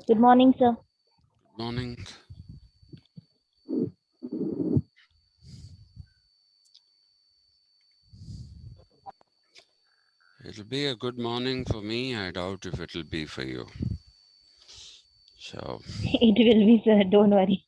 Good morning, sir. Morning. It'll be a good morning for me. I doubt if it'll be for you. So, It will be, sir. Don't worry.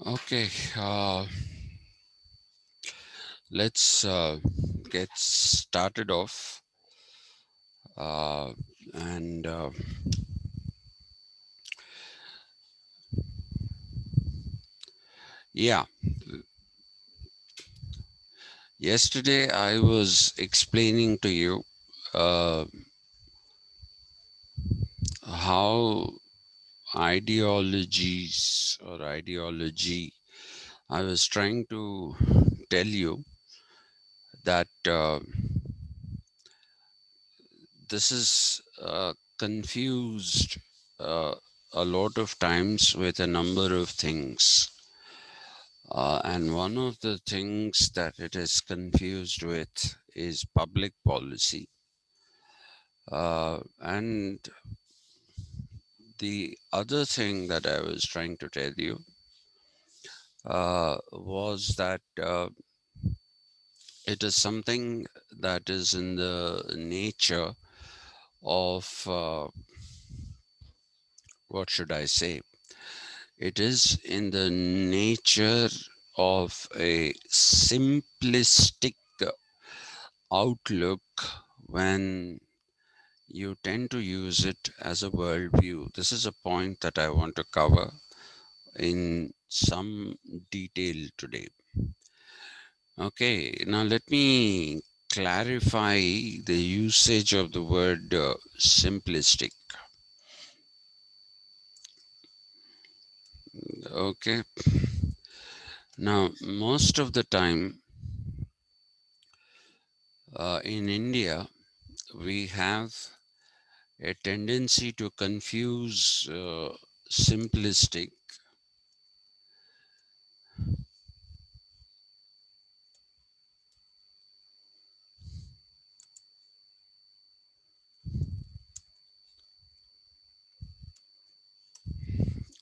okay, let's get started off. And yeah, yesterday I was explaining to you uh, how ideologies or ideology, I was trying to tell you that this is confused uh, a lot of times with a number of things. And one of the things that it is confused with is public policy. And the other thing that I was trying to tell you was that it is something that is in the nature of, what should I say? It is in the nature of a simplistic outlook when you tend to use it as a worldview. This is a point that I want to cover in some detail today. Okay, now let me clarify the usage of the word simplistic. Okay, now most of the time in India, we have a tendency to confuse simplistic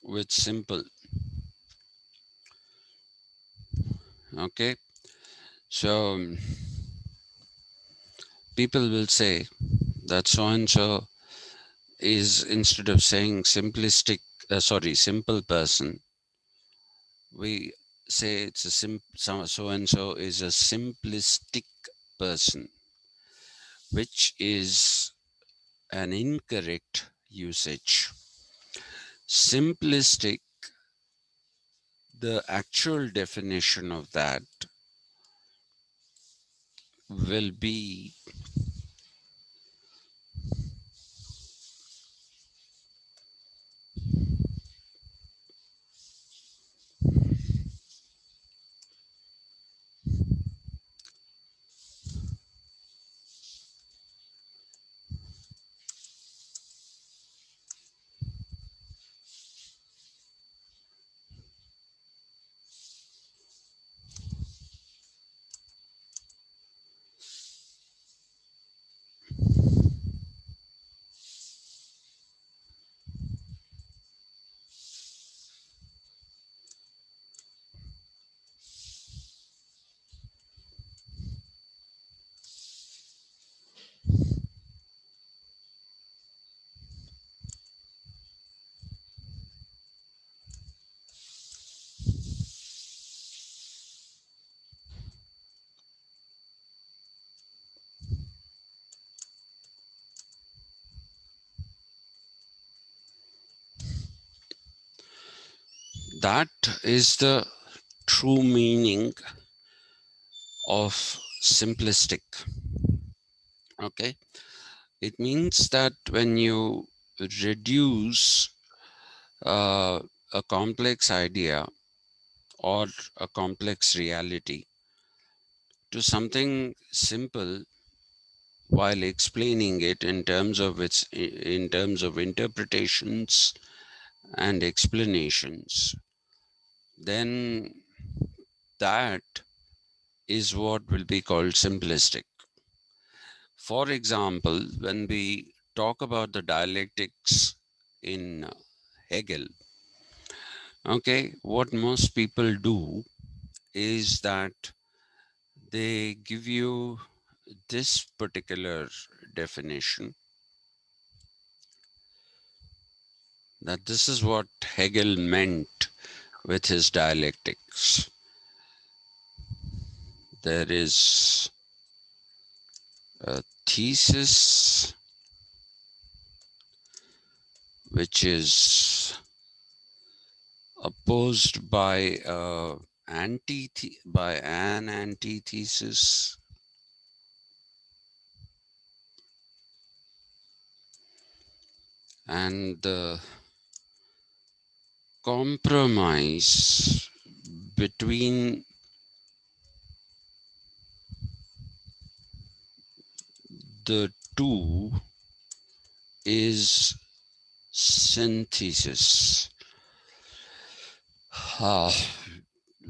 with simple. Okay, so people will say that so and so is, instead of saying simplistic, simple person, we say it's a so and so is a simplistic person, which is an incorrect usage. Simplistic, the actual definition of that will be that is the true meaning of simplistic. Okay, it means that when you reduce uh, a complex idea or a complex reality to something simple while explaining it in terms of interpretations and explanations, then that is what will be called simplistic. For example, when we talk about the dialectics in Hegel, okay, what most people do is that they give you this particular definition, that this is what Hegel meant with his dialectics. There is a thesis which is opposed by an antithesis, and the compromise between the two is synthesis. Ah,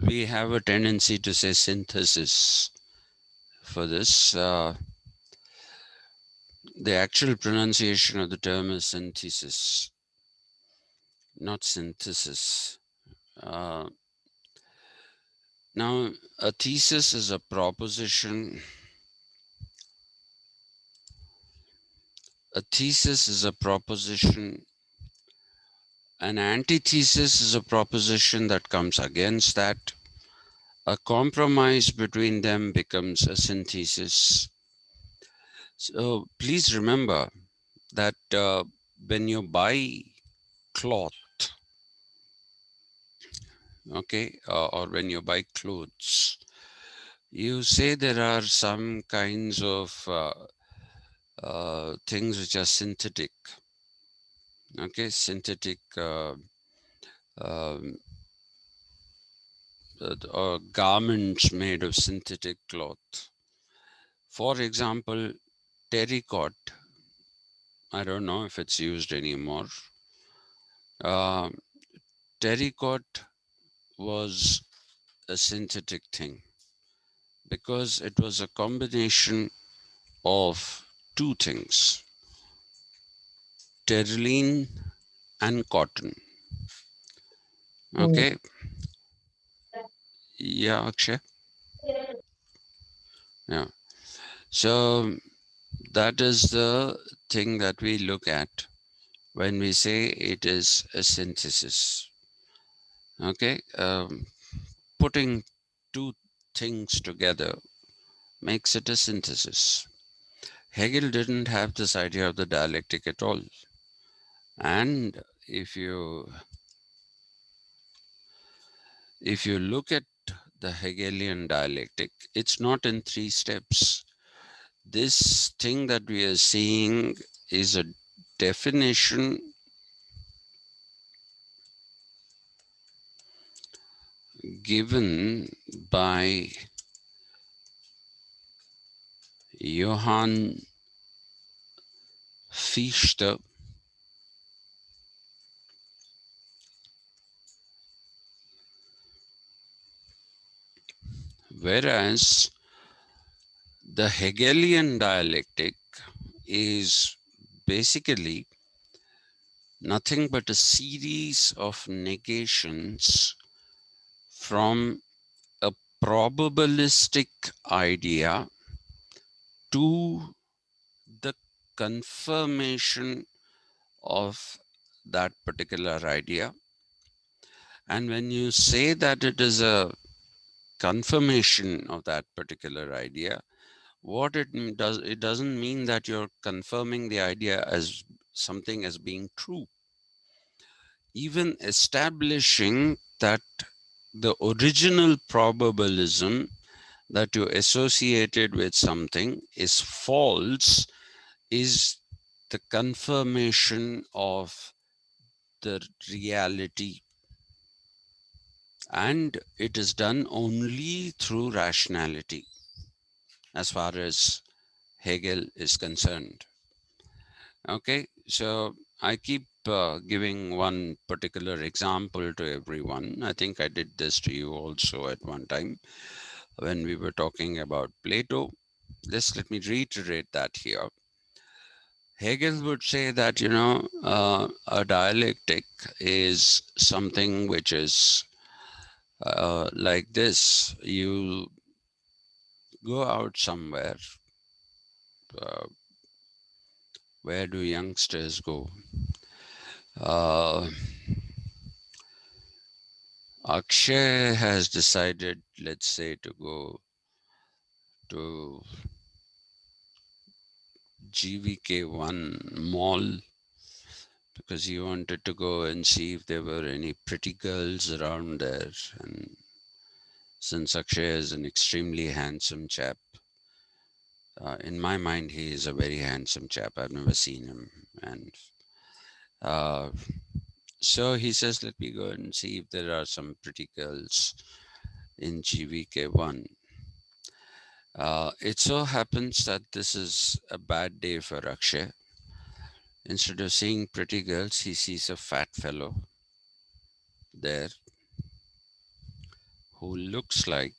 we have a tendency to say synthesis for this. The actual pronunciation of the term is synthesis, not synthesis. Uh, Now, a thesis is a proposition. A thesis is a proposition. An antithesis is a proposition that comes against that. A compromise between them becomes a synthesis. So please remember that when you buy cloth, okay, or when you buy clothes, you say there are some kinds of things which are synthetic, okay, synthetic um, or garments made of synthetic cloth. For example, terracotta, I don't know if it's used anymore. Uh, Terracotta was a synthetic thing because it was a combination of two things, terylene and cotton. Mm. Okay. Yeah, Akshay. Yeah. So that is the thing that we look at when we say it is a synthesis. Okay. Putting two things together makes it a synthesis. Hegel didn't have this idea of the dialectic at all. And if you look at the Hegelian dialectic, it's not in three steps. This thing that we are seeing is a definition given by Johann Fichte, whereas the Hegelian dialectic is basically nothing but a series of negations from a probabilistic idea to the confirmation of that particular idea. And when you say that it is a confirmation of that particular idea, what it doesn't mean that you're confirming the idea as something as being true. Even establishing that the original probabilism that you associated with something is false is the confirmation of the reality And it is done only through rationality, as far as Hegel is concerned. Okay, so I keep giving one particular example to everyone. I think I did this to you also at one time when we were talking about Plato. Let me reiterate that here. Hegel would say that, a dialectic is something which is like this. You go out somewhere. Uh, where do youngsters go? Uh, Akshay has decided, let's say, to go to GVK1 mall because he wanted to go and see if there were any pretty girls around there. And since Akshay is an extremely handsome chap, in my mind, he is a very handsome chap. I've never seen him. And uh, so he says, let me go and see if there are some pretty girls in GVK1. It so happens that this is a bad day for Akshay. Instead of seeing pretty girls, he sees a fat fellow there who looks like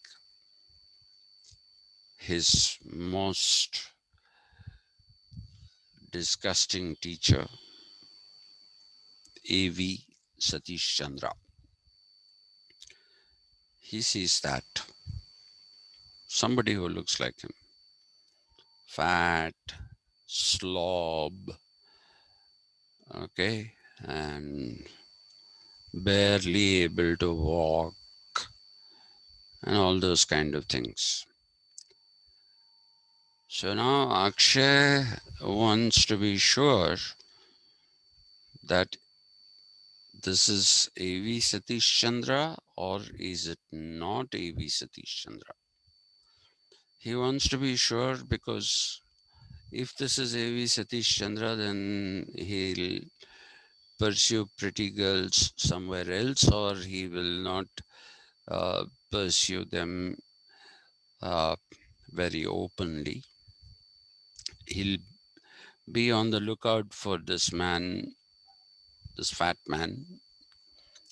his most disgusting teacher, A.V. Satish Chandra. He sees that somebody who looks like him, fat, slob, okay, and barely able to walk, and all those kind of things. So now Akshay wants to be sure that this is A.V. Satish Chandra or is it not A.V. Satish Chandra? He wants to be sure because if this is A.V. Satish Chandra, then he'll pursue pretty girls somewhere else or he will not pursue them uh, very openly. He'll be on the lookout for this man, this fat man.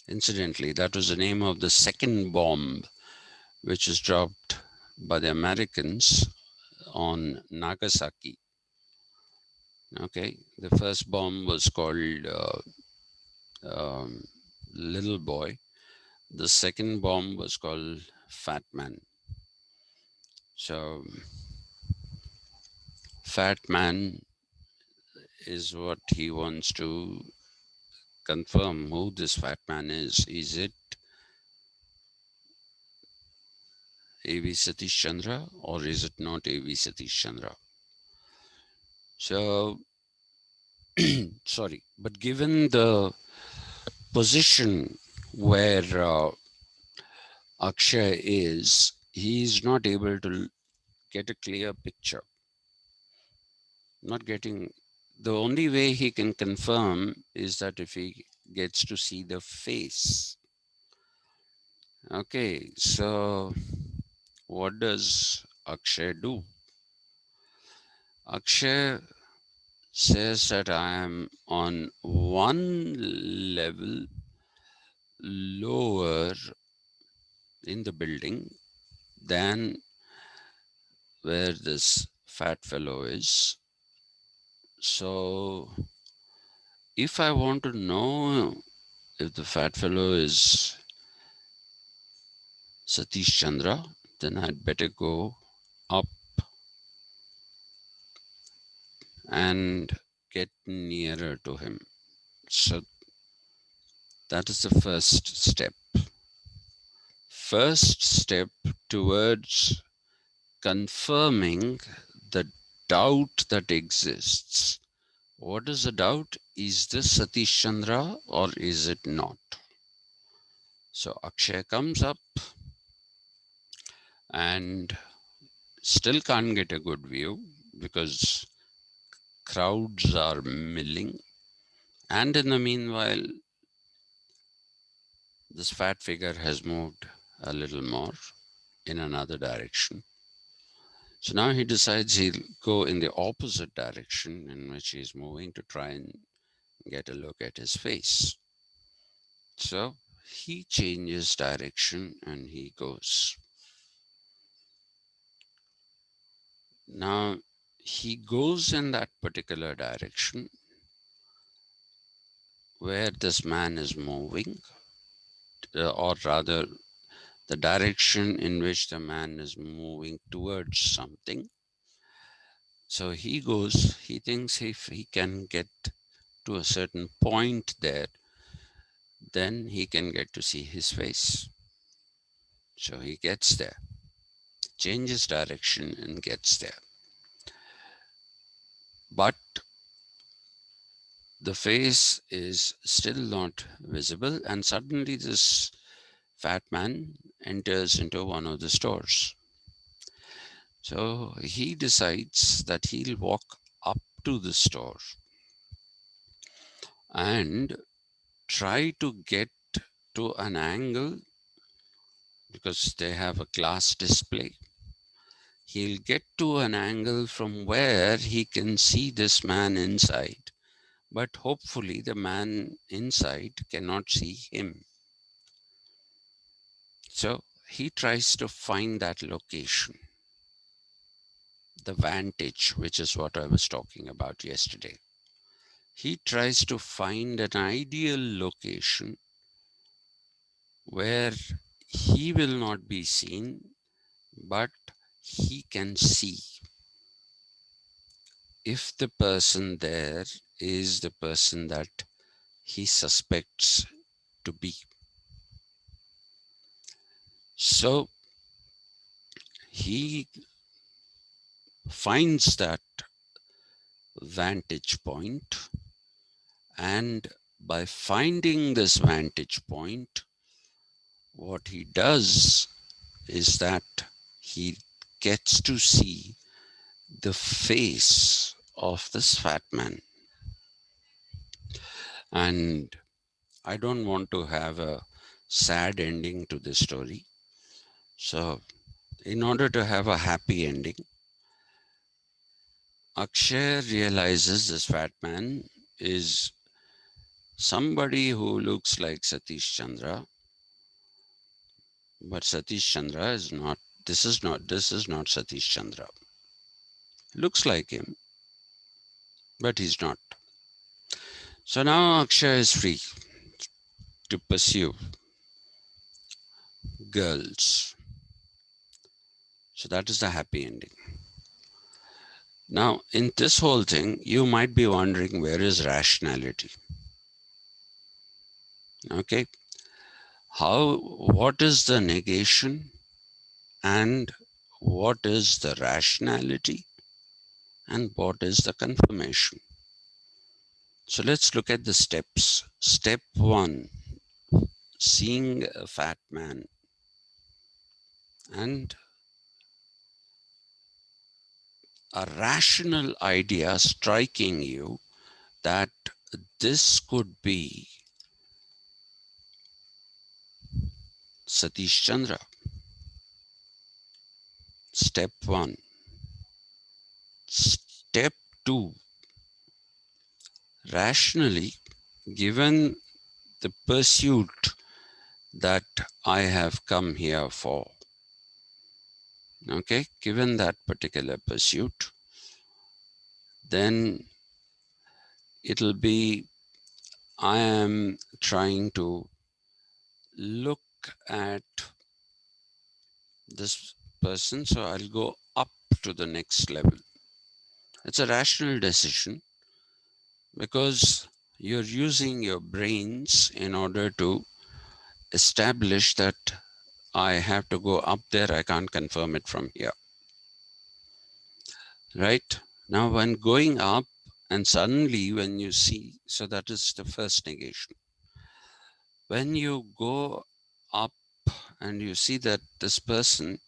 Incidentally, that was the name of the second bomb which was dropped by the Americans on Nagasaki. Okay, the first bomb was called um, Little Boy. The second bomb was called Fat Man. So, Fat Man is what he wants to confirm who this fat man is. Is it A.V. Satish Chandra or is it not A.V. Satish Chandra? So, sorry, but given the position where Akshay is, he is not able to get a clear picture. Not getting the only way he can confirm is that if he gets to see the face. Okay, so what does Akshay do? Akshay says that I am on one level lower in the building than where this fat fellow is. So, if I want to know if the fat fellow is Satish Chandra, then I'd better go up and get nearer to him. So, that is the first step. First step towards confirming the doubt that exists. What is the doubt? Is this Satish Chandra or is it not? So Akshay comes up and still can't get a good view because crowds are milling. And in the meanwhile, this fat figure has moved a little more in another direction. So now he decides he'll go in the opposite direction in which he's moving to try and get a look at his face. So he changes direction and he goes. Now he goes in that particular direction where this man is moving, or rather, the direction in which the man is moving towards something. So he goes, he thinks if he can get to a certain point there, then he can get to see his face. So he gets there, changes direction and gets there. But the face is still not visible, and suddenly this fat man enters into one of the stores. So he decides that he'll walk up to the store and try to get to an angle, because they have a glass display. He'll get to an angle from where he can see this man inside, but hopefully the man inside cannot see him. So he tries to find that location, the vantage, which is what I was talking about yesterday. He tries to find an ideal location where he will not be seen, but he can see if the person there is the person that he suspects to be. So he finds that vantage point, and by finding this vantage point, what he does is that he gets to see the face of this fat man. And I don't want to have a sad ending to this story. So, in order to have a happy ending, Akshay realizes this fat man is somebody who looks like Satish Chandra, but Satish Chandra is not. This is not Satish Chandra. Looks like him, but he's not. So now Akshay is free to pursue girls. So that is the happy ending. Now, in this whole thing, you might be wondering, where is rationality? Okay. What is the negation and what is the rationality and what is the confirmation? So let's look at the steps. Step one, seeing a fat man and a rational idea striking you that this could be Satish Chandra. Step one. Step two, rationally, given the pursuit that I have come here for, okay, given that particular pursuit, then it'll be, I am trying to look at this person, so I'll go up to the next level. It's a rational decision because you're using your brains in order to establish that I have to go up there, I can't confirm it from here. Right? Now, when going up, and suddenly when you see, so that is the first negation. When you go up and you see that this person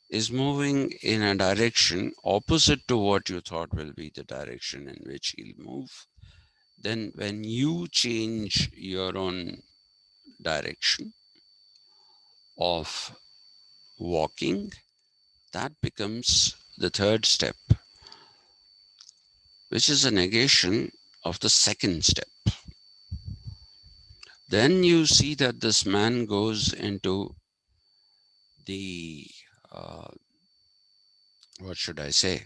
is moving in a direction opposite to what you thought will be the direction in which he'll move, then when you change your own direction of walking, that becomes the third step, which is a negation of the second step. Then you see that this man goes into the, uh, what should I say?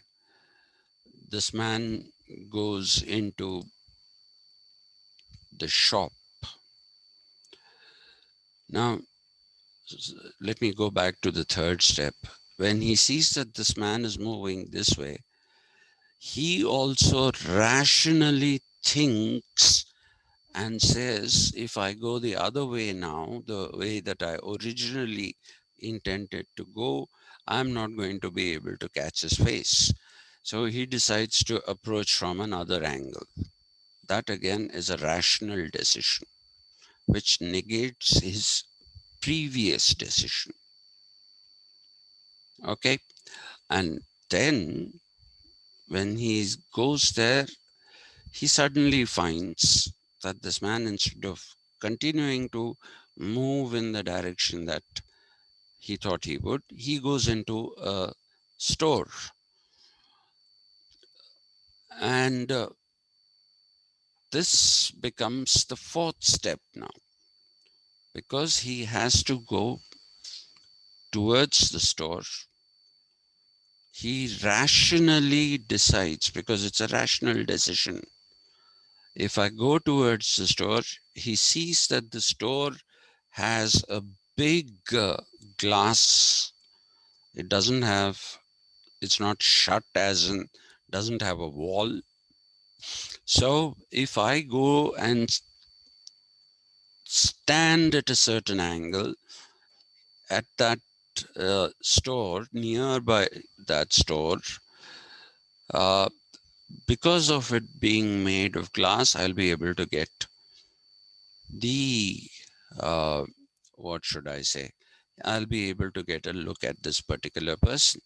This man goes into the shop. Now, let me go back to the third step. When he sees that this man is moving this way, he also rationally thinks and says, if I go the other way now, the way that I originally intended to go, I'm not going to be able to catch his face. So he decides to approach from another angle. That again is a rational decision, which negates his previous decision. Okay. And then when he goes there, he suddenly finds that this man, instead of continuing to move in the direction that he thought he would, he goes into a store. And this becomes the fourth step now, because he has to go towards the store. He rationally decides, because it's a rational decision. If I go towards the store, he sees that the store has a big glass. It doesn't have, it's not shut, as in, doesn't have a wall. So if I go and stand at a certain angle at that store, nearby that store, uh, because of it being made of glass, I'll be able to get the, uh, what should I say? I'll be able to get a look at this particular person.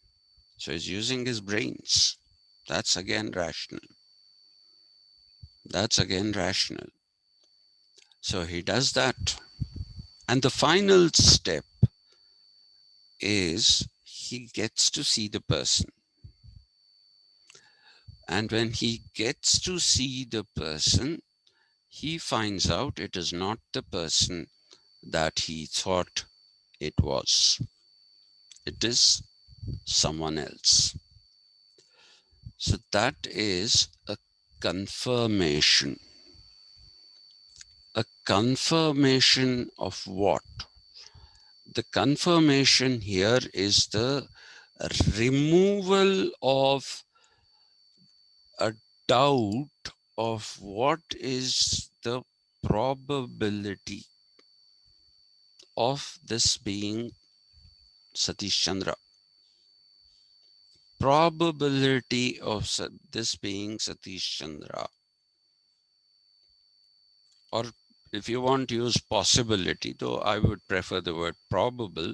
So he's using his brains. That's again rational. That's again rational. So he does that. And the final step is he gets to see the person. And when he gets to see the person, he finds out it is not the person that he thought it was. It is someone else. So that is a confirmation. A confirmation of what? The confirmation here is the removal of a doubt of what is the probability of this being Satish Chandra. Probability of this being Satish Chandra. Or if you want to use possibility, though I would prefer the word probable,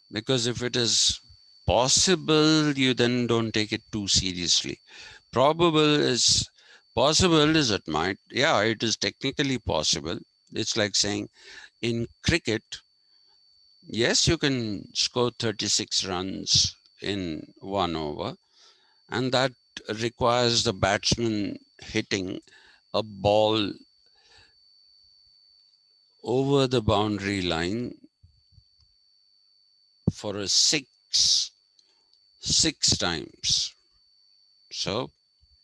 because if it is possible, you then don't take it too seriously. Possible is it might, yeah, it is technically possible. It's like saying in cricket, yes, you can score 36 runs in 1 over, and that requires the batsman hitting a ball over the boundary line for a six times. So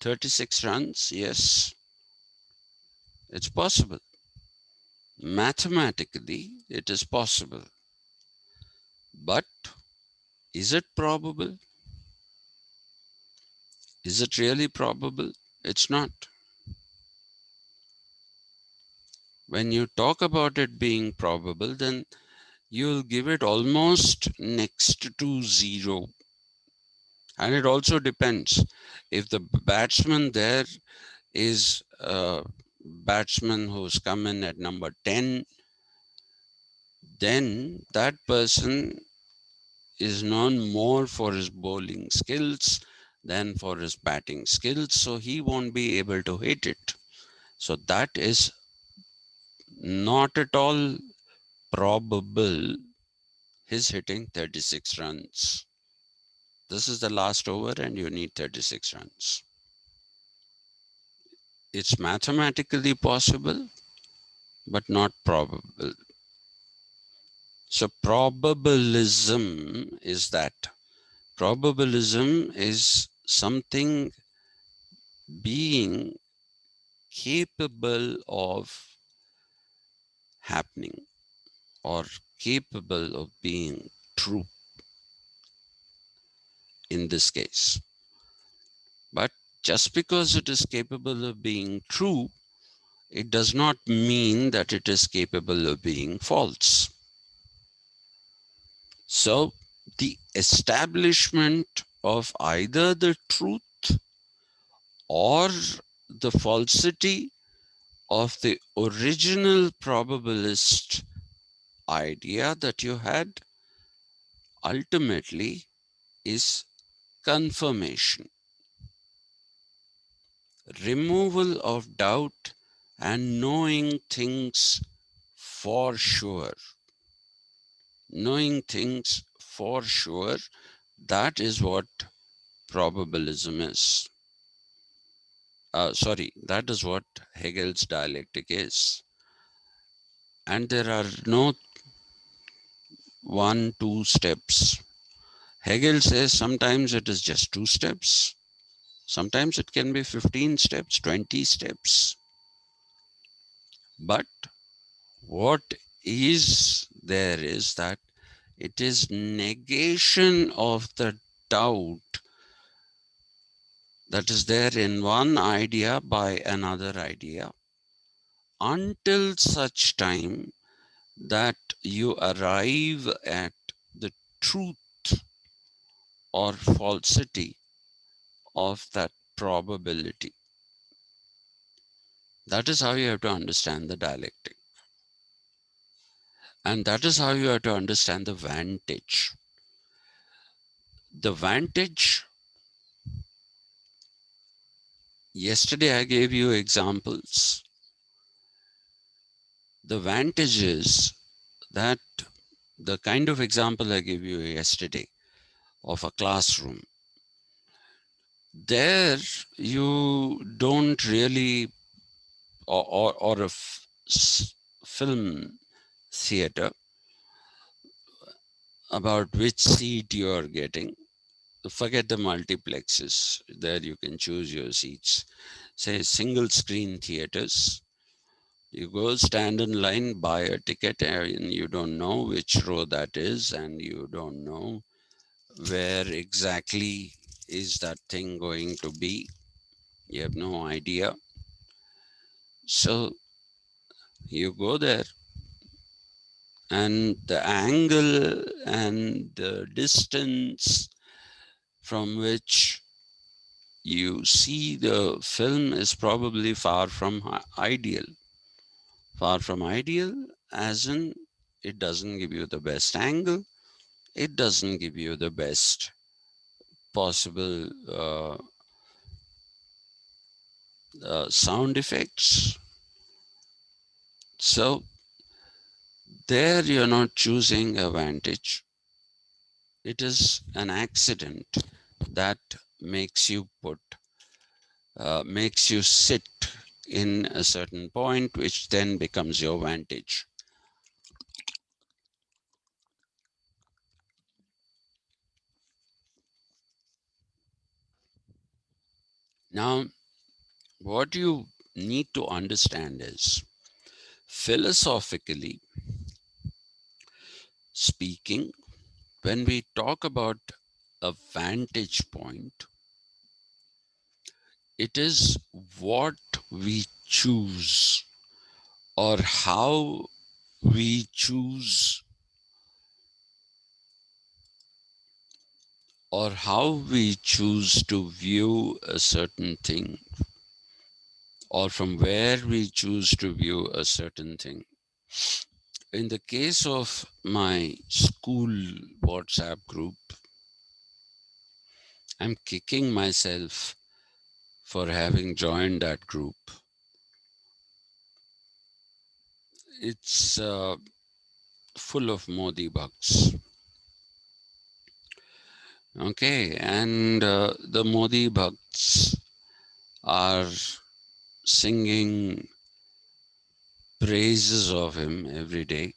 36 runs, yes, it's possible. Mathematically, it is possible. But is it probable? Is it really probable? It's not. When you talk about it being probable, then you'll give it almost next to zero. And it also depends. If the batsman there is a batsman who's come in at number 10, then that person is known more for his bowling skills than for his batting skills, so he won't be able to hit it. So that is not at all probable he's hitting 36 runs. This is the last over and you need 36 runs. It's mathematically possible, but not probable. So probabilism is that. Probabilism is something being capable of happening or capable of being true in this case. But just because it is capable of being true, it does not mean that it is capable of being false. So the establishment of either the truth or the falsity of the original probabilist idea that you had ultimately is confirmation, removal of doubt, and knowing things for sure. Knowing things for sure, that is what probabilism is. That is what Hegel's dialectic is. And there are no 1, 2 steps. Hegel says sometimes it is just 2 steps. Sometimes it can be 15 steps, 20 steps. But what is there is that it is negation of the doubt that is there in one idea by another idea until such time that you arrive at the truth or falsity of that probability. That is how you have to understand the dialectic. And that is how you have to understand the vantage. The vantage, yesterday I gave you examples. The vantage is that the kind of example I gave you yesterday of a classroom. There you don't really, or a film theater about which seat you are getting. Forget the multiplexes. There you can choose your seats. Say single screen theaters. You go stand in line, buy a ticket, and you don't know which row that is, and you don't know where exactly is that thing going to be. You have no idea. So you go there, and the angle and the distance from which you see the film is probably far from ideal. Far from ideal, as in it doesn't give you the best angle, it doesn't give you the best possible sound effects. So there you're not choosing a vantage. It is an accident that makes you makes you sit in a certain point, which then becomes your vantage. Now, what you need to understand is, philosophically speaking, when we talk about a vantage point, it is what we choose or how we choose to view a certain thing, or from where we choose to view a certain thing. In the case of my school WhatsApp group, I'm kicking myself for having joined that group. It's full of Modi bugs. Okay, and the Modi bugs are singing praises of him every day.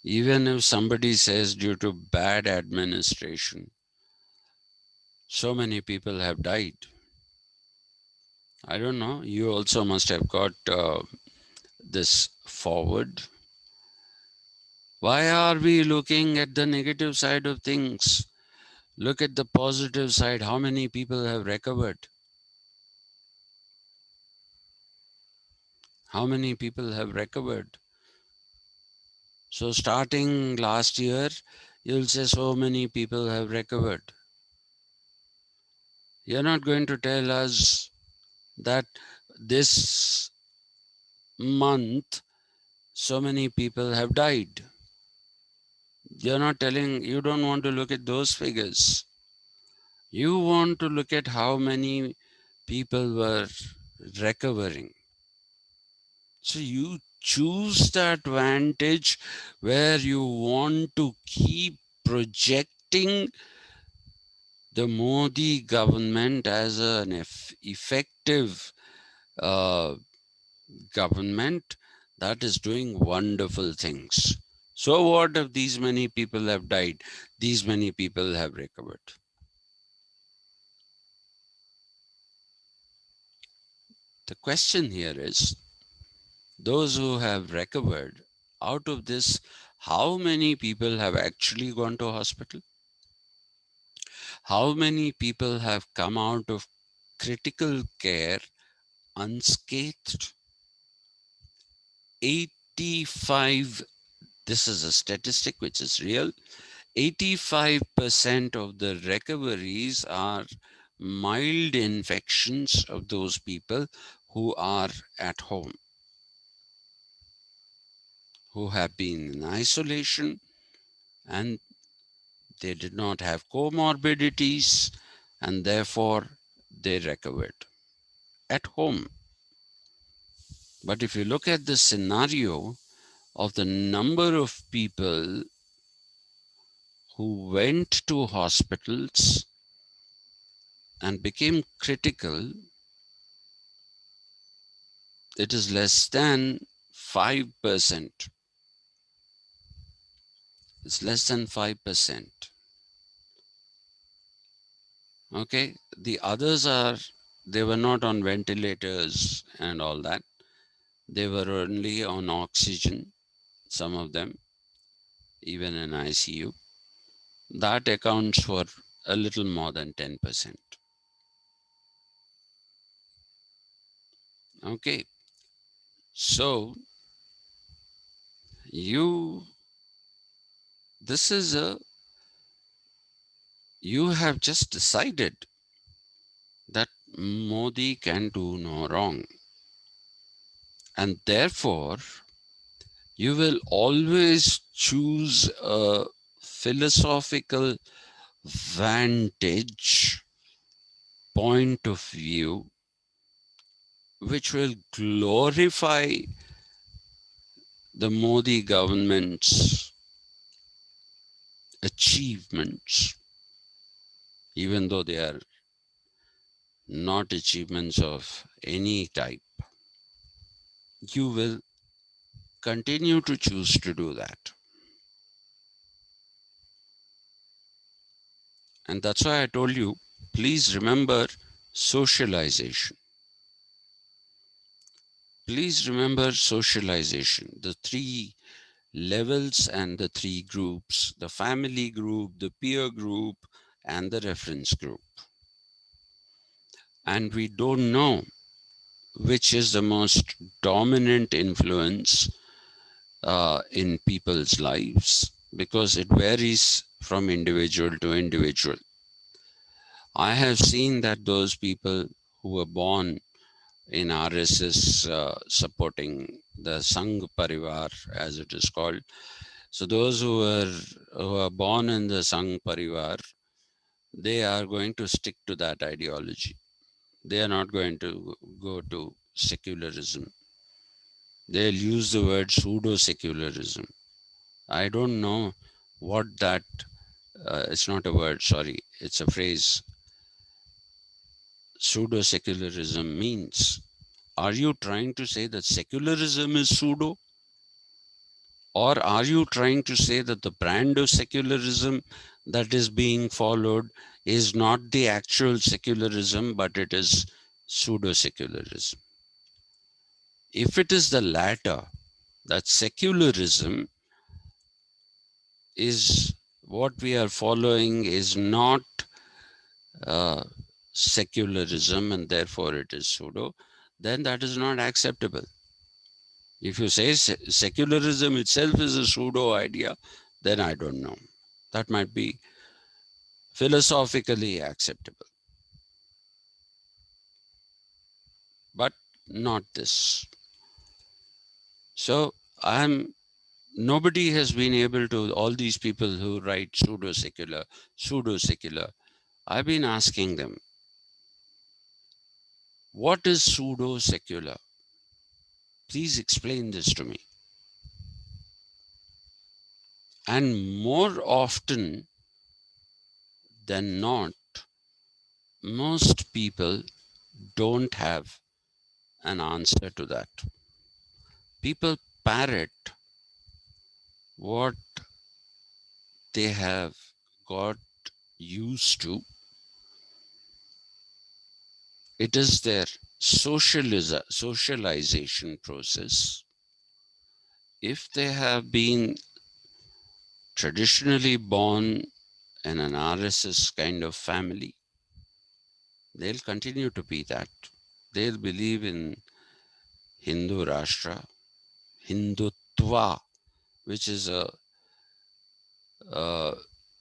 Even if somebody says due to bad administration, so many people have died. I don't know, you also must have got this forward. Why are we looking at the negative side of things? Look at the positive side. How many people have recovered? How many people have recovered? So, starting last year, you'll say so many people have recovered. You're not going to tell us that this month so many people have died. You're not telling, you don't want to look at those figures. You want to look at how many people were recovering. So you choose the advantage where you want to keep projecting the Modi government as an effective uh, government that is doing wonderful things. So what if these many people have died? These many people have recovered. The question here is, those who have recovered, out of this, how many people have actually gone to hospital? How many people have come out of critical care unscathed? 85, this is a statistic which is real. 85% of the recoveries are mild infections of those people who are at home, who have been in isolation and they did not have comorbidities and therefore they recovered at home. But if you look at the scenario of the number of people who went to hospitals and became critical, it is less than 5%. It's less than 5%. Okay. The others are, they were not on ventilators and all that. They were only on oxygen, some of them, even in ICU. That accounts for a little more than 10%. Okay. So you, this is a, you have just decided that Modi can do no wrong. And therefore, you will always choose a philosophical vantage point of view which will glorify the Modi government's achievements, even though they are not achievements of any type. You will continue to choose to do that. And that's why I told you, please remember socialization. Please remember socialization, the three levels and the three groups, the family group, the peer group, and the reference group. And we don't know which is the most dominant influence in people's lives because it varies from individual to individual. I have seen that those people who were born in RSS supporting the Sangh Parivar, as it is called. So those who are born in the Sangh Parivar, they are going to stick to that ideology. They are not going to go to secularism. They'll use the word pseudo secularism. I don't know what that, it's not a word, sorry, it's a phrase, pseudo secularism means. Are you trying to say that secularism is pseudo? Or are you trying to say that the brand of secularism that is being followed is not the actual secularism, but it is pseudo secularism? If it is the latter, that secularism is what we are following is not uh, secularism and therefore it is pseudo, then that is not acceptable. If you say secularism itself is a pseudo idea, then I don't know. That might be philosophically acceptable, but not this. So I'm nobody has been able to, all these people who write pseudo secular, I've been asking them, what is pseudo secular? Please explain this to me. And more often than not, most people don't have an answer to that. People parrot what they have got used to. It is their socialization process. If they have been traditionally born in an RSS kind of family, they'll continue to be that. They'll believe in Hindu Rashtra, Hindutva, which is a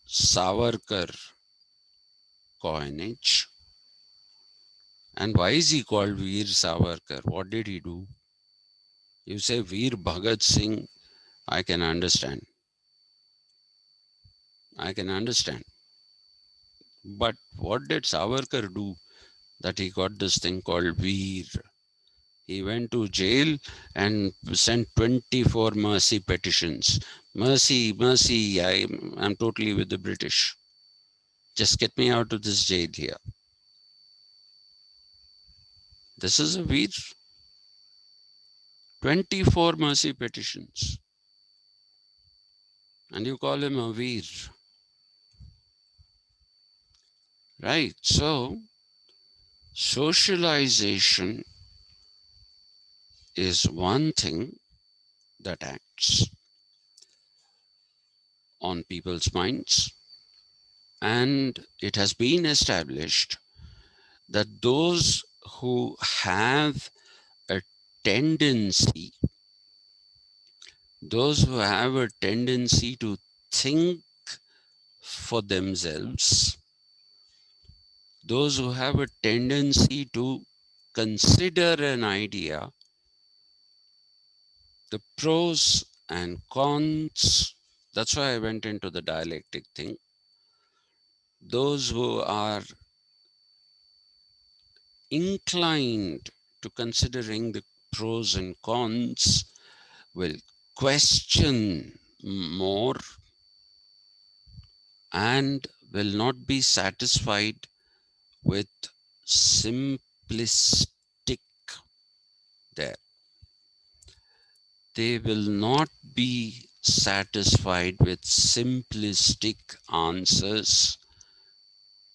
Savarkar coinage. And why is he called Veer Savarkar? What did he do? You say Veer Bhagat Singh, I can understand. I can understand. But what did Savarkar do that he got this thing called Veer? He went to jail and sent 24 mercy petitions. Mercy, mercy, I'm totally with the British. Just get me out of this jail here. This is a Veer. 24 mercy petitions. And you call him a Veer. Right. So, socialization is one thing that acts on people's minds. And it has been established that have a tendency, those who have a tendency to think for themselves, those who have a tendency to consider an idea, the pros and cons, that's why I went into the dialectic thing. Those who are inclined to considering the pros and cons will question more and will not be satisfied with simplistic there. They will not be satisfied with simplistic answers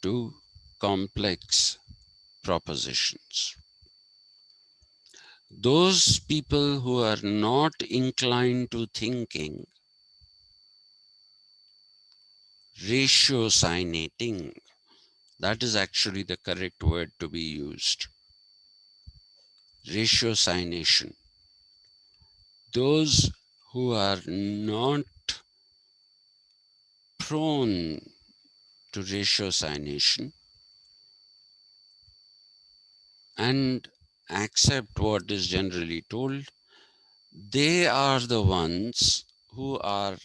to complex propositions. Those people who are not inclined to thinking, ratiocinating, that is actually the correct word to be used. Ratiocination. Those who are not prone to ratiocination and accept what is generally told, they are the ones who are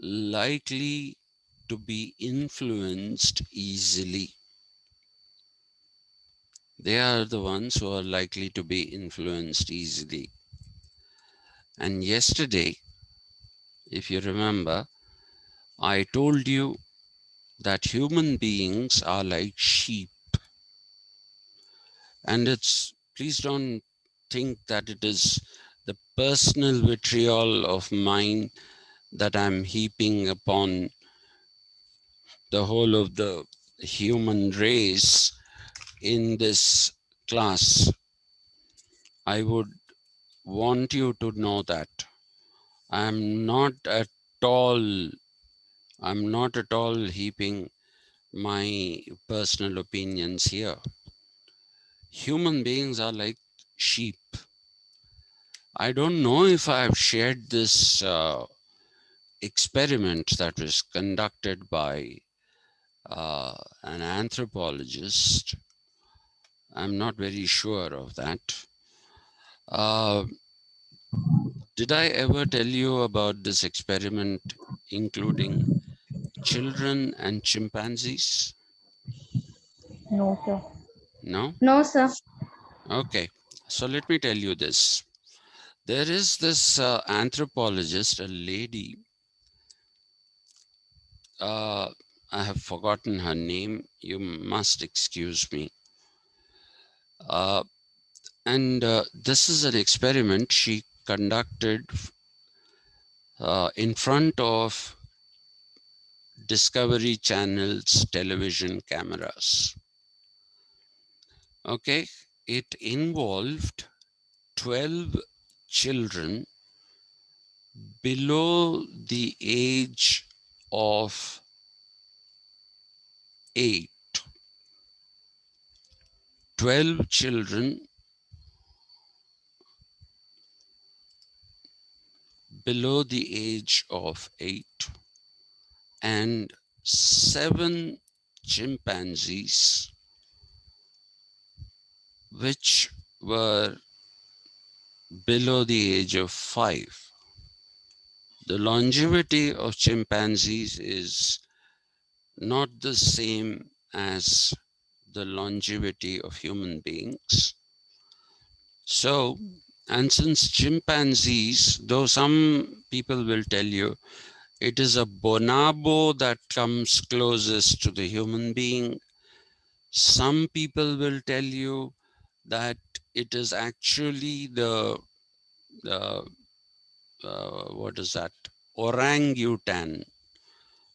likely to be influenced easily. They are the ones who are likely to be influenced easily. And yesterday, If you remember, I told you that human beings are like sheep. And please don't think that it is the personal vitriol of mine that I'm heaping upon the whole of the human race in this class. I would want you to know that I'm not at all, I'm not at all heaping my personal opinions here. Human beings are like sheep. I don't know if I've shared this experiment that was conducted by an anthropologist. I'm not very sure of that. Uh, did I ever tell you about this experiment, including children and chimpanzees? No, sir. No? No, sir. Okay. So let me tell you this. There is this anthropologist, a lady. Uh, I have forgotten her name. You must excuse me. Uh, and this is an experiment she conducted in front of Discovery Channel's television cameras. Okay, it involved 12 children below the age of 8. 12 children below the age of 8 and 7 chimpanzees which were below the age of 5. The longevity of chimpanzees is not the same as the longevity of human beings. So, and since chimpanzees, though some people will tell you it is a bonobo that comes closest to the human being, some people will tell you that it is actually the what is that? Orangutan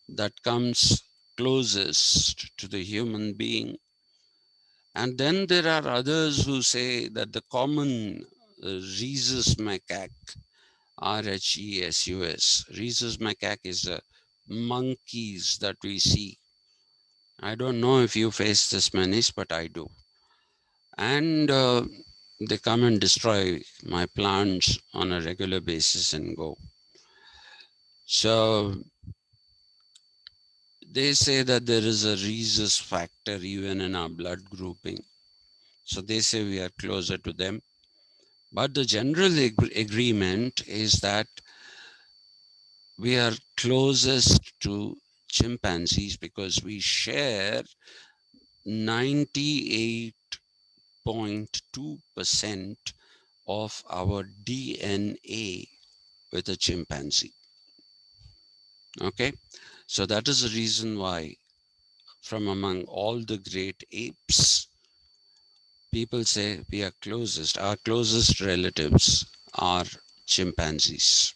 that comes closest to the human being. And then there are others who say that the common rhesus macaque, rhesus, rhesus macaque is the monkeys that we see. I don't know if you face this menace, but I do. And they come and destroy my plants on a regular basis and go. So they say that there is a rhesus factor even in our blood grouping. So they say we are closer to them. But the general agreement is that we are closest to chimpanzees because we share 98.2% of our DNA with a chimpanzee. Okay, so that is the reason why, from among all the great apes, people say we are closest. Our closest relatives are chimpanzees.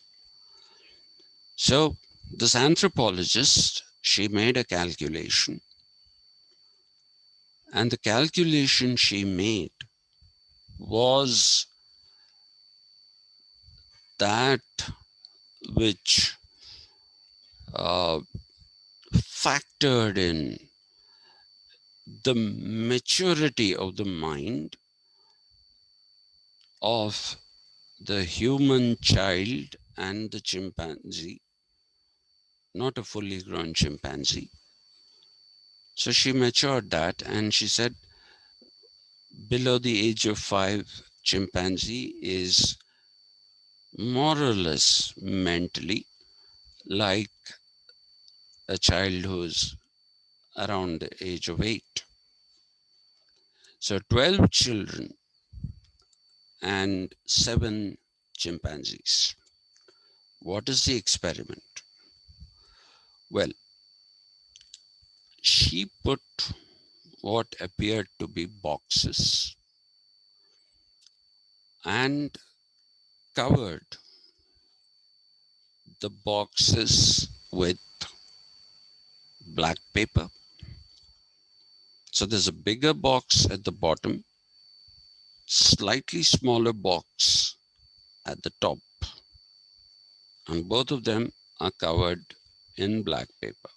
So this anthropologist, she made a calculation, and the calculation she made was that which uh, factored in the maturity of the mind of the human child and the chimpanzee, not a fully grown chimpanzee. So she matured that and she said below the age of 5, chimpanzee is more or less mentally like a child who's around the age of 8. So 12 children and 7 chimpanzees. What is the experiment? Well, she put what appeared to be boxes and covered the boxes with black paper. So there's a bigger box at the bottom, slightly smaller box at the top, and both of them are covered in black paper.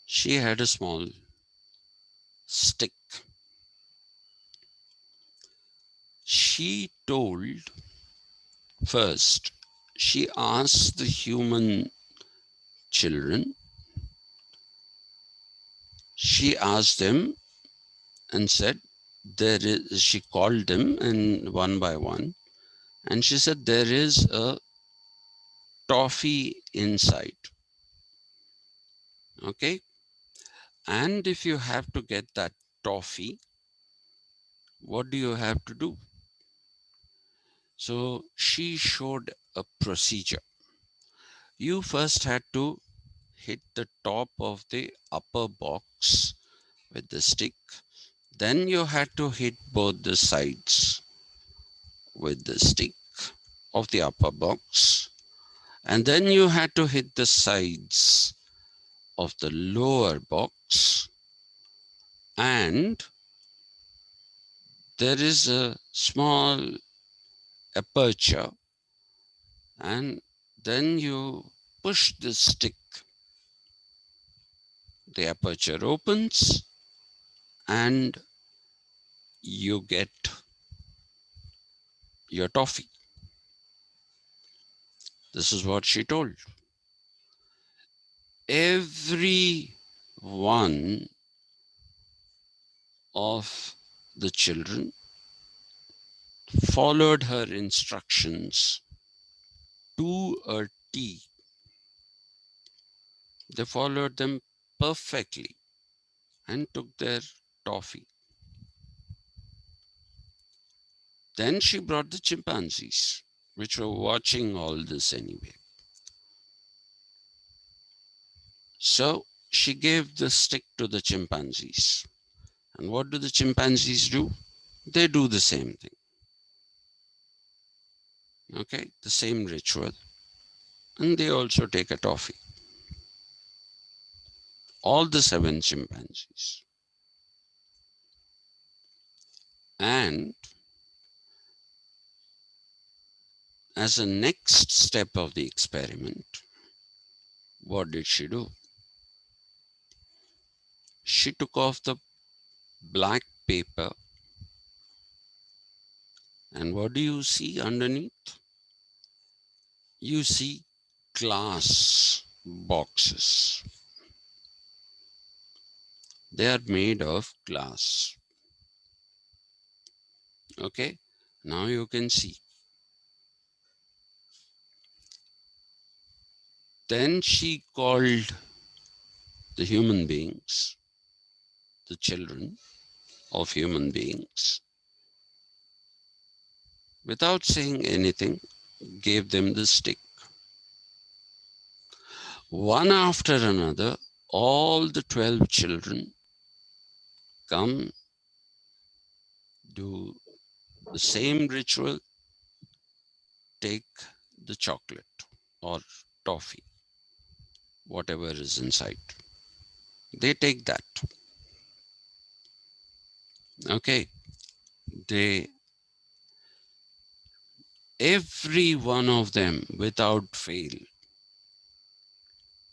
She had a small stick. She told first, she asked the human children, she asked them and said, she called them and one by one, and she said, there is a toffee inside. Okay. And if you have to get that toffee, what do you have to do? So she showed a procedure. You first had to hit the top of the upper box with the stick. Then you had to hit both the sides with the stick of the upper box. And then you had to hit the sides of the lower box. And there is a small aperture. And then you push the stick. The aperture opens and you get your toffee. This is what she told. Every one of the children followed her instructions to a T. They followed them perfectly and took their toffee. Then she brought the chimpanzees, which were watching all this anyway. So she gave the stick to the chimpanzees. And what do the chimpanzees do? They do the same thing. Okay, the same ritual. And they also take a toffee. All the 7 chimpanzees. And as a next step of the experiment, what did she do? She took off the black paper, and what do you see underneath? You see glass boxes. They are made of glass. Okay, now you can see. Then she called the human beings, the children of human beings, without saying anything, gave them the stick. One after another, all the 12 children come, do the same ritual, take the chocolate or toffee, whatever is inside. They take that. Okay. They, every one of them without fail,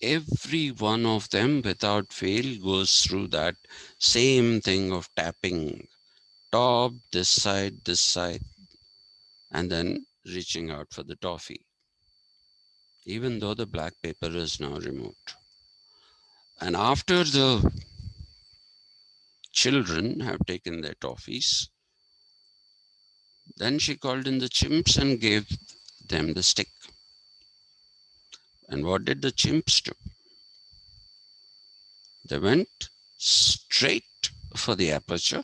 every one of them without fail goes through that same thing of tapping top, this side, and then reaching out for the toffee, even though the black paper is now removed. And after the children have taken their toffees, then she called in the chimps and gave them the stick. And what did the chimps do? They went straight for the aperture.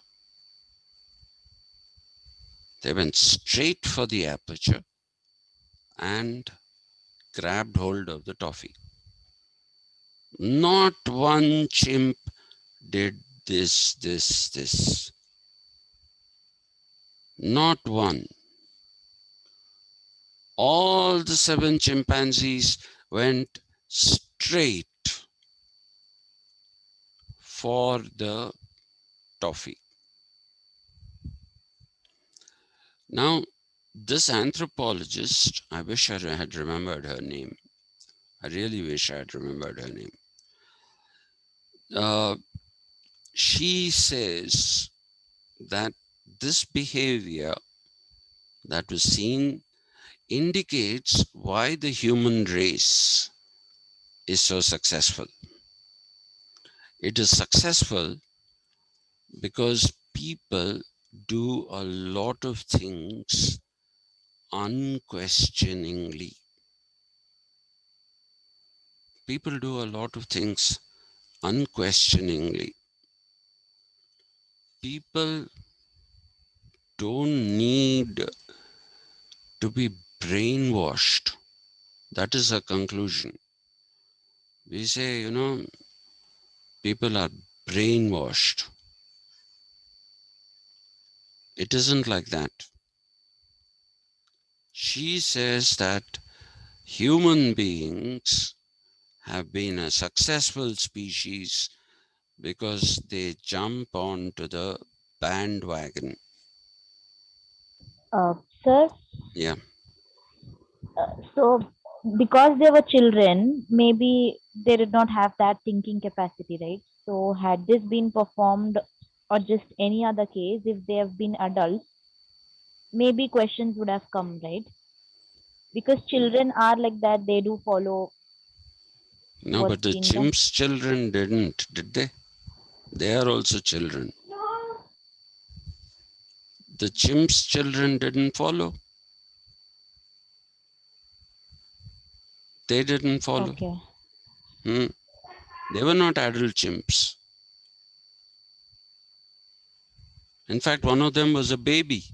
They went straight for the aperture and grabbed hold of the toffee. Not one chimp did this. Not one. All the 7 chimpanzees went straight for the toffee. Now, this anthropologist, I wish I had remembered her name. I really wish I had remembered her name. Uh, she says that this behavior that was seen indicates why the human race is so successful. It is successful because people do a lot of things unquestioningly. People do a lot of things unquestioningly. People don't need to be brainwashed. That is a conclusion. We say, people are brainwashed. It isn't like that. She says that human beings have been a successful species because they jump onto the bandwagon. Sir, Yeah. so because they were children, maybe they did not have that thinking capacity, right? So had this been performed or just any other case, if they have been adults, maybe questions would have come, right? Because children are like that, they do follow No, what's but the being done. chimps children didn't, did they? They are also children. The chimps children didn't follow. They didn't follow. Okay. Hmm. They were not adult chimps. In fact, one of them was a baby.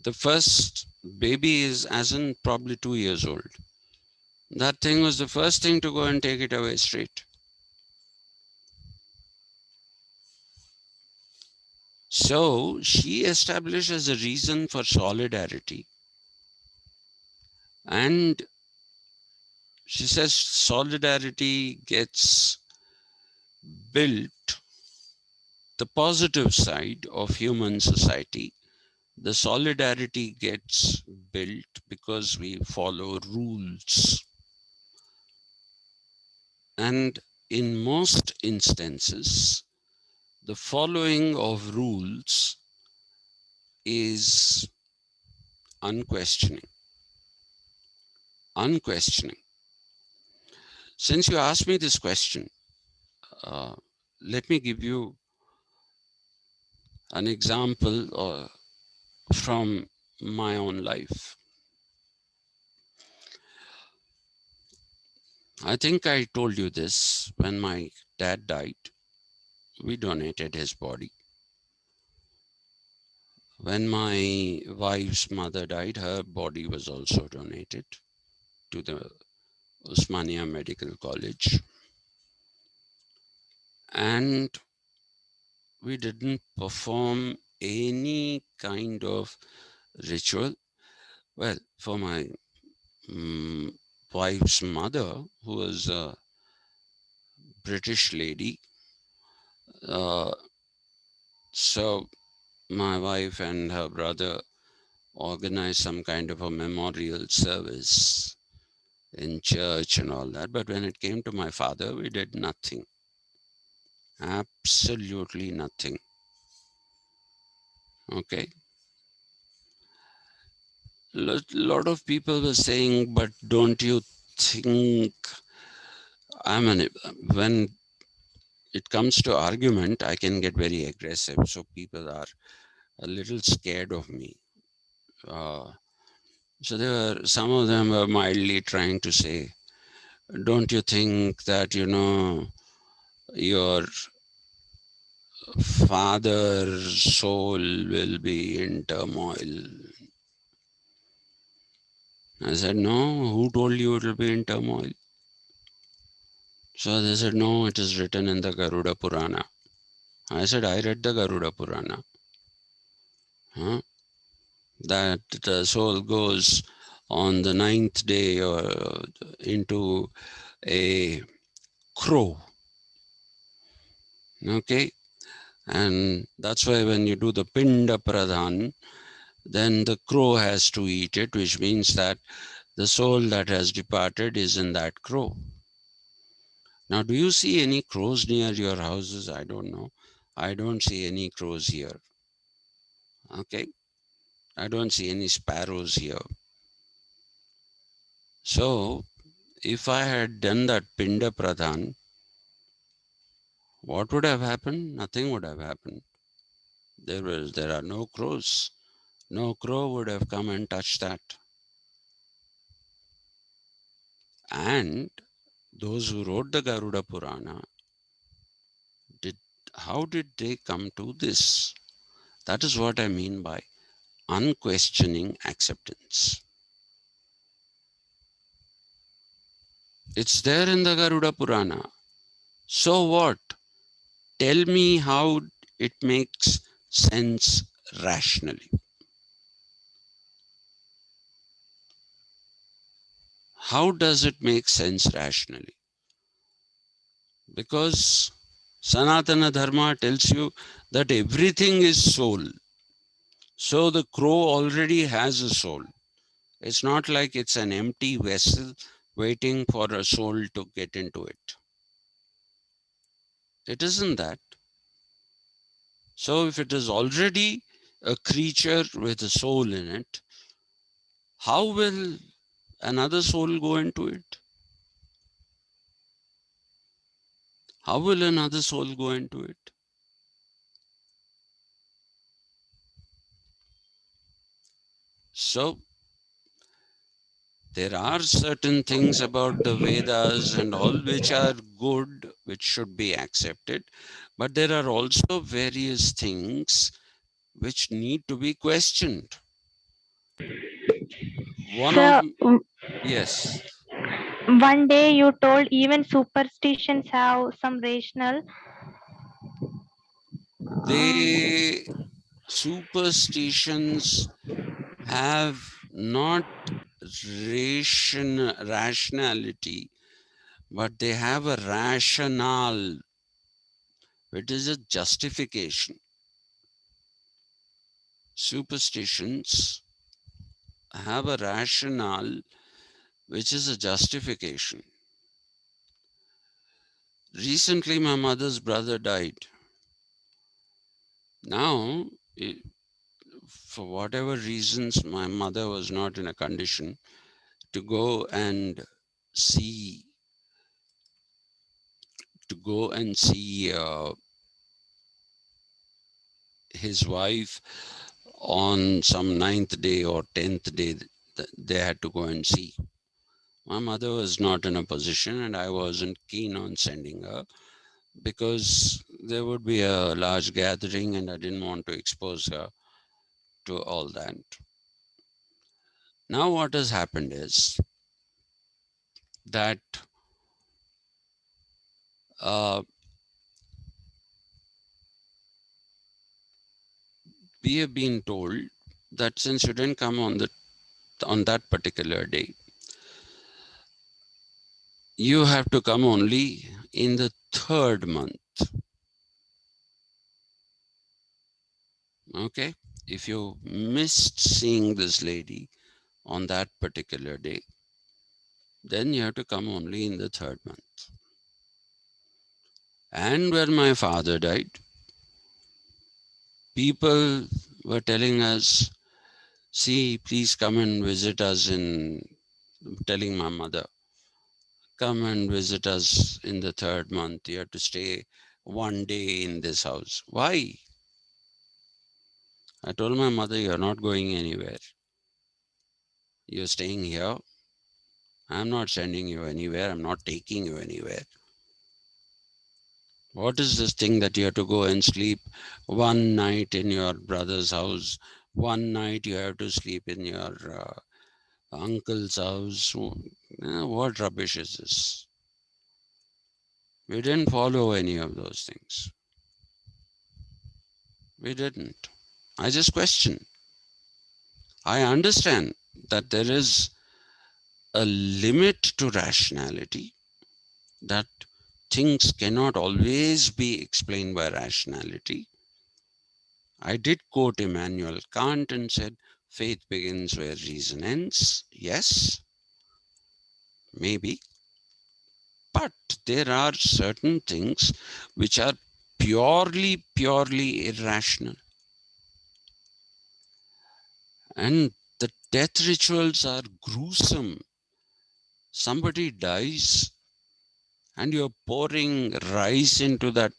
The first baby is as in probably 2 years old. That thing was the first thing to go and take it away straight. So she establishes a reason for solidarity. And she says solidarity gets built, the positive side of human society. The solidarity gets built because we follow rules. And in most instances, the following of rules is unquestioning. Unquestioning. Since you asked me this question, uh, let me give you an example from my own life. I think I told you this when my dad died. We donated his body. When my wife's mother died, her body was also donated to the Osmania Medical College. And we didn't perform any kind of ritual. Well, for my wife's mother, who was a British lady, uh, so my wife and her brother organized some kind of a memorial service in church and all that. But when it came to my father, we did nothing. Absolutely nothing. Okay. Lot of people were saying, but don't you think, I mean, when it comes to argument, I can get very aggressive. So people are a little scared of me. Uh, so some of them were mildly trying to say, don't you think that, your father's soul will be in turmoil? I said, no, who told you it will be in turmoil? So they said, no, it is written in the Garuda Purana. I said, I read the Garuda Purana. Huh? That the soul goes on the ninth day or into a crow. Okay? And that's why when you do the Pinda Pradhan, then the crow has to eat it, which means that the soul that has departed is in that crow. Now, do you see any crows near your houses? I don't know. I don't see any crows here. Okay? I don't see any sparrows here. So, if I had done that Pinda Pradhan, what would have happened? Nothing would have happened. There are no crows. No crow would have come and touched that. And those who wrote the Garuda Purana, did how did they come to this? That is what I mean by unquestioning acceptance. It's there in the Garuda Purana. So what? Tell me how it makes sense rationally. How does it make sense rationally? Because Sanatana Dharma tells you that everything is soul. So the crow already has a soul. It's not like it's an empty vessel waiting for a soul to get into it. It isn't that. So if it is already a creature with a soul in it, how will another soul go into it? How will another soul go into it? So there are certain things about the Vedas and all which are good, which should be accepted, but there are also various things which need to be questioned. One of So, yes, one day you told even superstitions have some rational. they superstitions have not rationality, but they have a rationale. It is a justification. Superstitions have a rationale, which is a justification. Recently, my mother's brother died. Now, for whatever reasons, my mother was not in a condition to go and see to go and see his wife on some ninth day or 10th day. They had to go and see. My mother was not in a position, and I wasn't keen on sending her because there would be a large gathering, and I didn't want to expose her to all that. Now, what has happened is that uh, we have been told that since you didn't come on that particular day, you have to come only in the third month. Okay? If you missed seeing this lady on that particular day, then you have to come only in the third month. And when my father died, people were telling us, see, please come and visit us in, telling my mother, come and visit us in the third month. You have to stay one day in this house. Why? I told my mother, you're not going anywhere. You're staying here. I'm not sending you anywhere. I'm not taking you anywhere. What is this thing that you have to go and sleep one night in your brother's house? One night you have to sleep in your uncle's house. What rubbish is this? We didn't follow any of those things. We didn't. I just question. I understand that there is a limit to rationality, that things cannot always be explained by rationality. I did quote Immanuel Kant and said, faith begins where reason ends. Yes, maybe. But there are certain things which are purely irrational. And the death rituals are gruesome. Somebody dies and you're pouring rice into that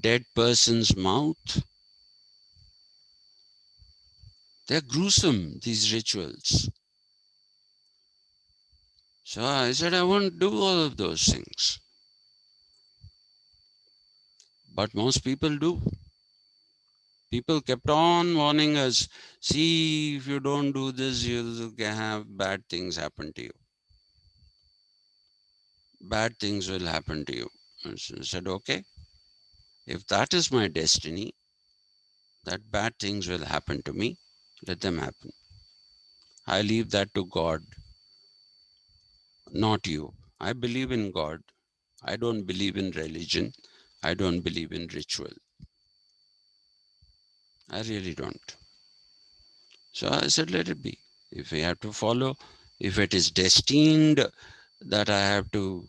dead person's mouth. They're gruesome, these rituals. So I said, I won't do all of those things. But most people do. People kept on warning us, see, if you don't do this, you'll have bad things happen to you. Bad things will happen to you. I said, okay, if that is my destiny, that bad things will happen to me, let them happen. I leave that to God, not you. I believe in God. I don't believe in religion. I don't believe in ritual. I really don't. So I said, let it be. If we have to follow, if it is destined that I have to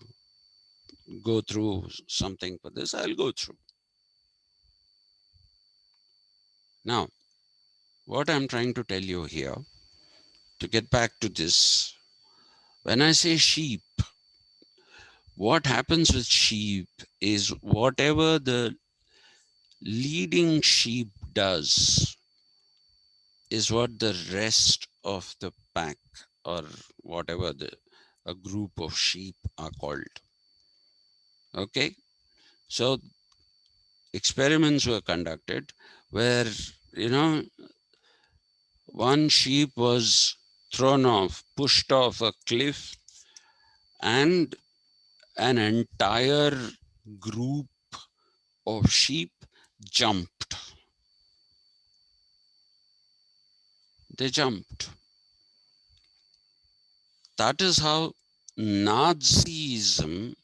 go through something for this, I'll go through. Now, what I'm trying to tell you here, to get back to this, when I say sheep, what happens with sheep is whatever the leading sheep does is what the rest of the pack or whatever a group of sheep are called. Okay, so experiments were conducted where, one sheep was pushed off a cliff, and an entire group of sheep jumped. They jumped. That is how Nazism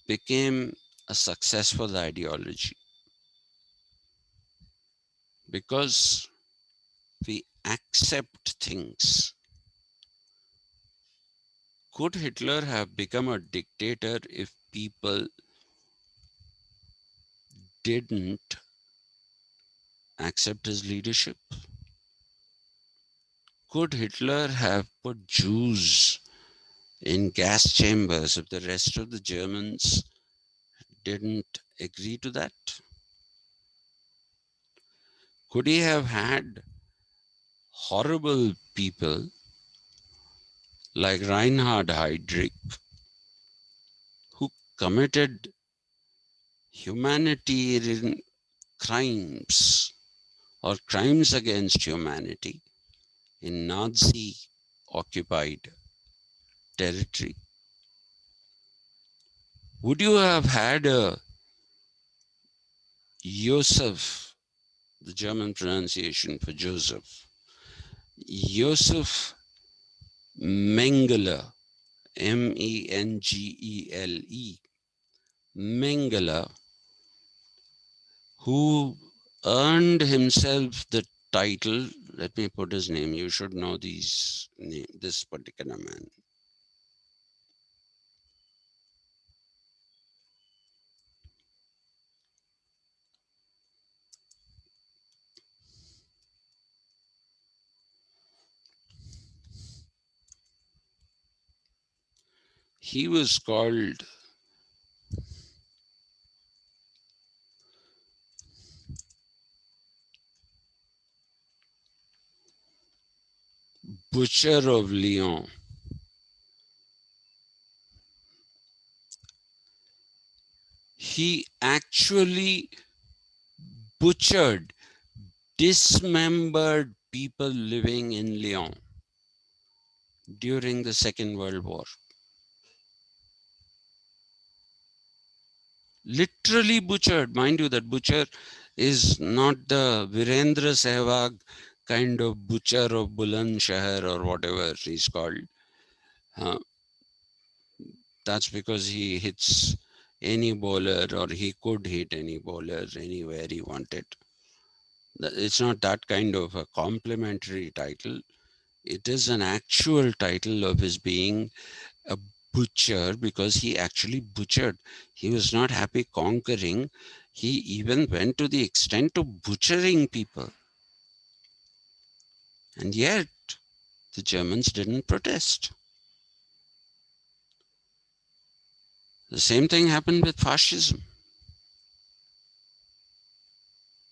became a successful ideology, because we accept things. Could Hitler have become a dictator if people didn't accept his leadership? Could Hitler have put Jews in gas chambers if the rest of the Germans didn't agree to that? Could he have had horrible people like Reinhard Heydrich, who committed humanitarian crimes or crimes against humanity in Nazi occupied territory? Would you have had a Joseph, the German pronunciation for Joseph, Joseph Mengele, Mengele, Mengele, who earned himself the title, let me put his name, you should know this particular man. He was called Butcher of Lyon. He actually butchered, dismembered people living in Lyon during the Second World War. Literally butchered. Mind you, that butcher is not the Virendra Sehwag kind of butcher of Bulandshahr or whatever he's called. Uh, that's because he hits any bowler, or he could hit any bowler anywhere he wanted. It's not that kind of a complimentary title. It is an actual title of his being a butcher, because he actually butchered. He was not happy conquering. He even went to the extent of butchering people. And yet, the Germans didn't protest. The same thing happened with fascism.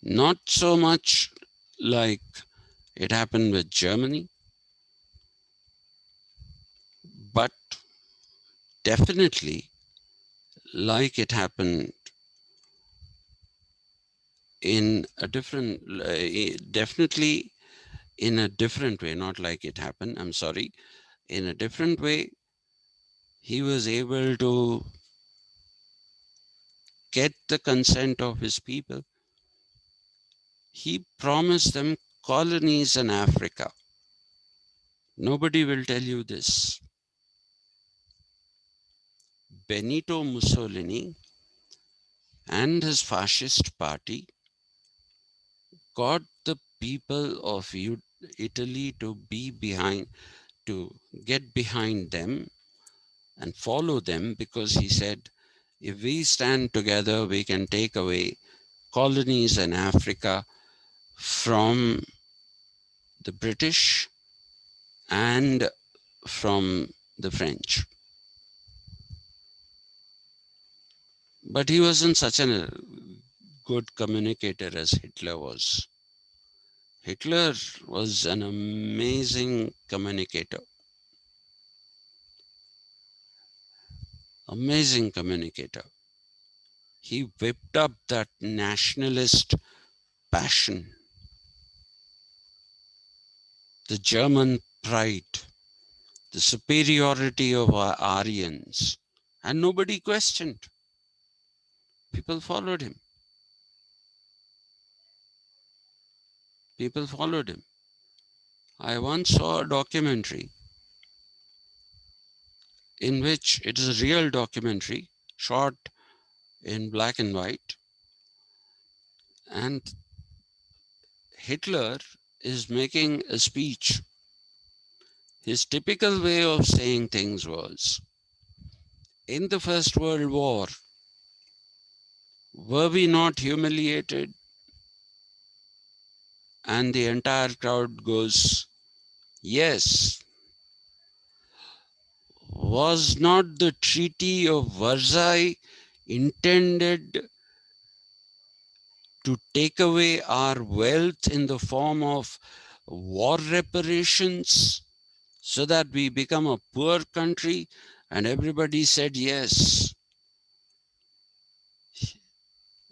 Not so much like it happened with Germany, but definitely like it happened in a different, definitely in a different way, not like it happened, I'm sorry, in a different way. He was able to get the consent of his people. He promised them colonies in Africa. Nobody will tell you this. Benito Mussolini and his fascist party got the people of Italy to get behind them and follow them, because he said, if we stand together, we can take away colonies in Africa from the British and from the French. But he wasn't such a good communicator as Hitler was. Hitler was an amazing communicator, amazing communicator. He whipped up that nationalist passion, the German pride, the superiority of our Aryans, and nobody questioned. People followed him. People followed him. I once saw a documentary in which it is a real documentary shot in black and white, and Hitler is making a speech. His typical way of saying things was, in the First World War, were we not humiliated? And the entire crowd goes, yes. Was not the Treaty of Versailles intended to take away our wealth in the form of war reparations so that we become a poor country? And everybody said yes.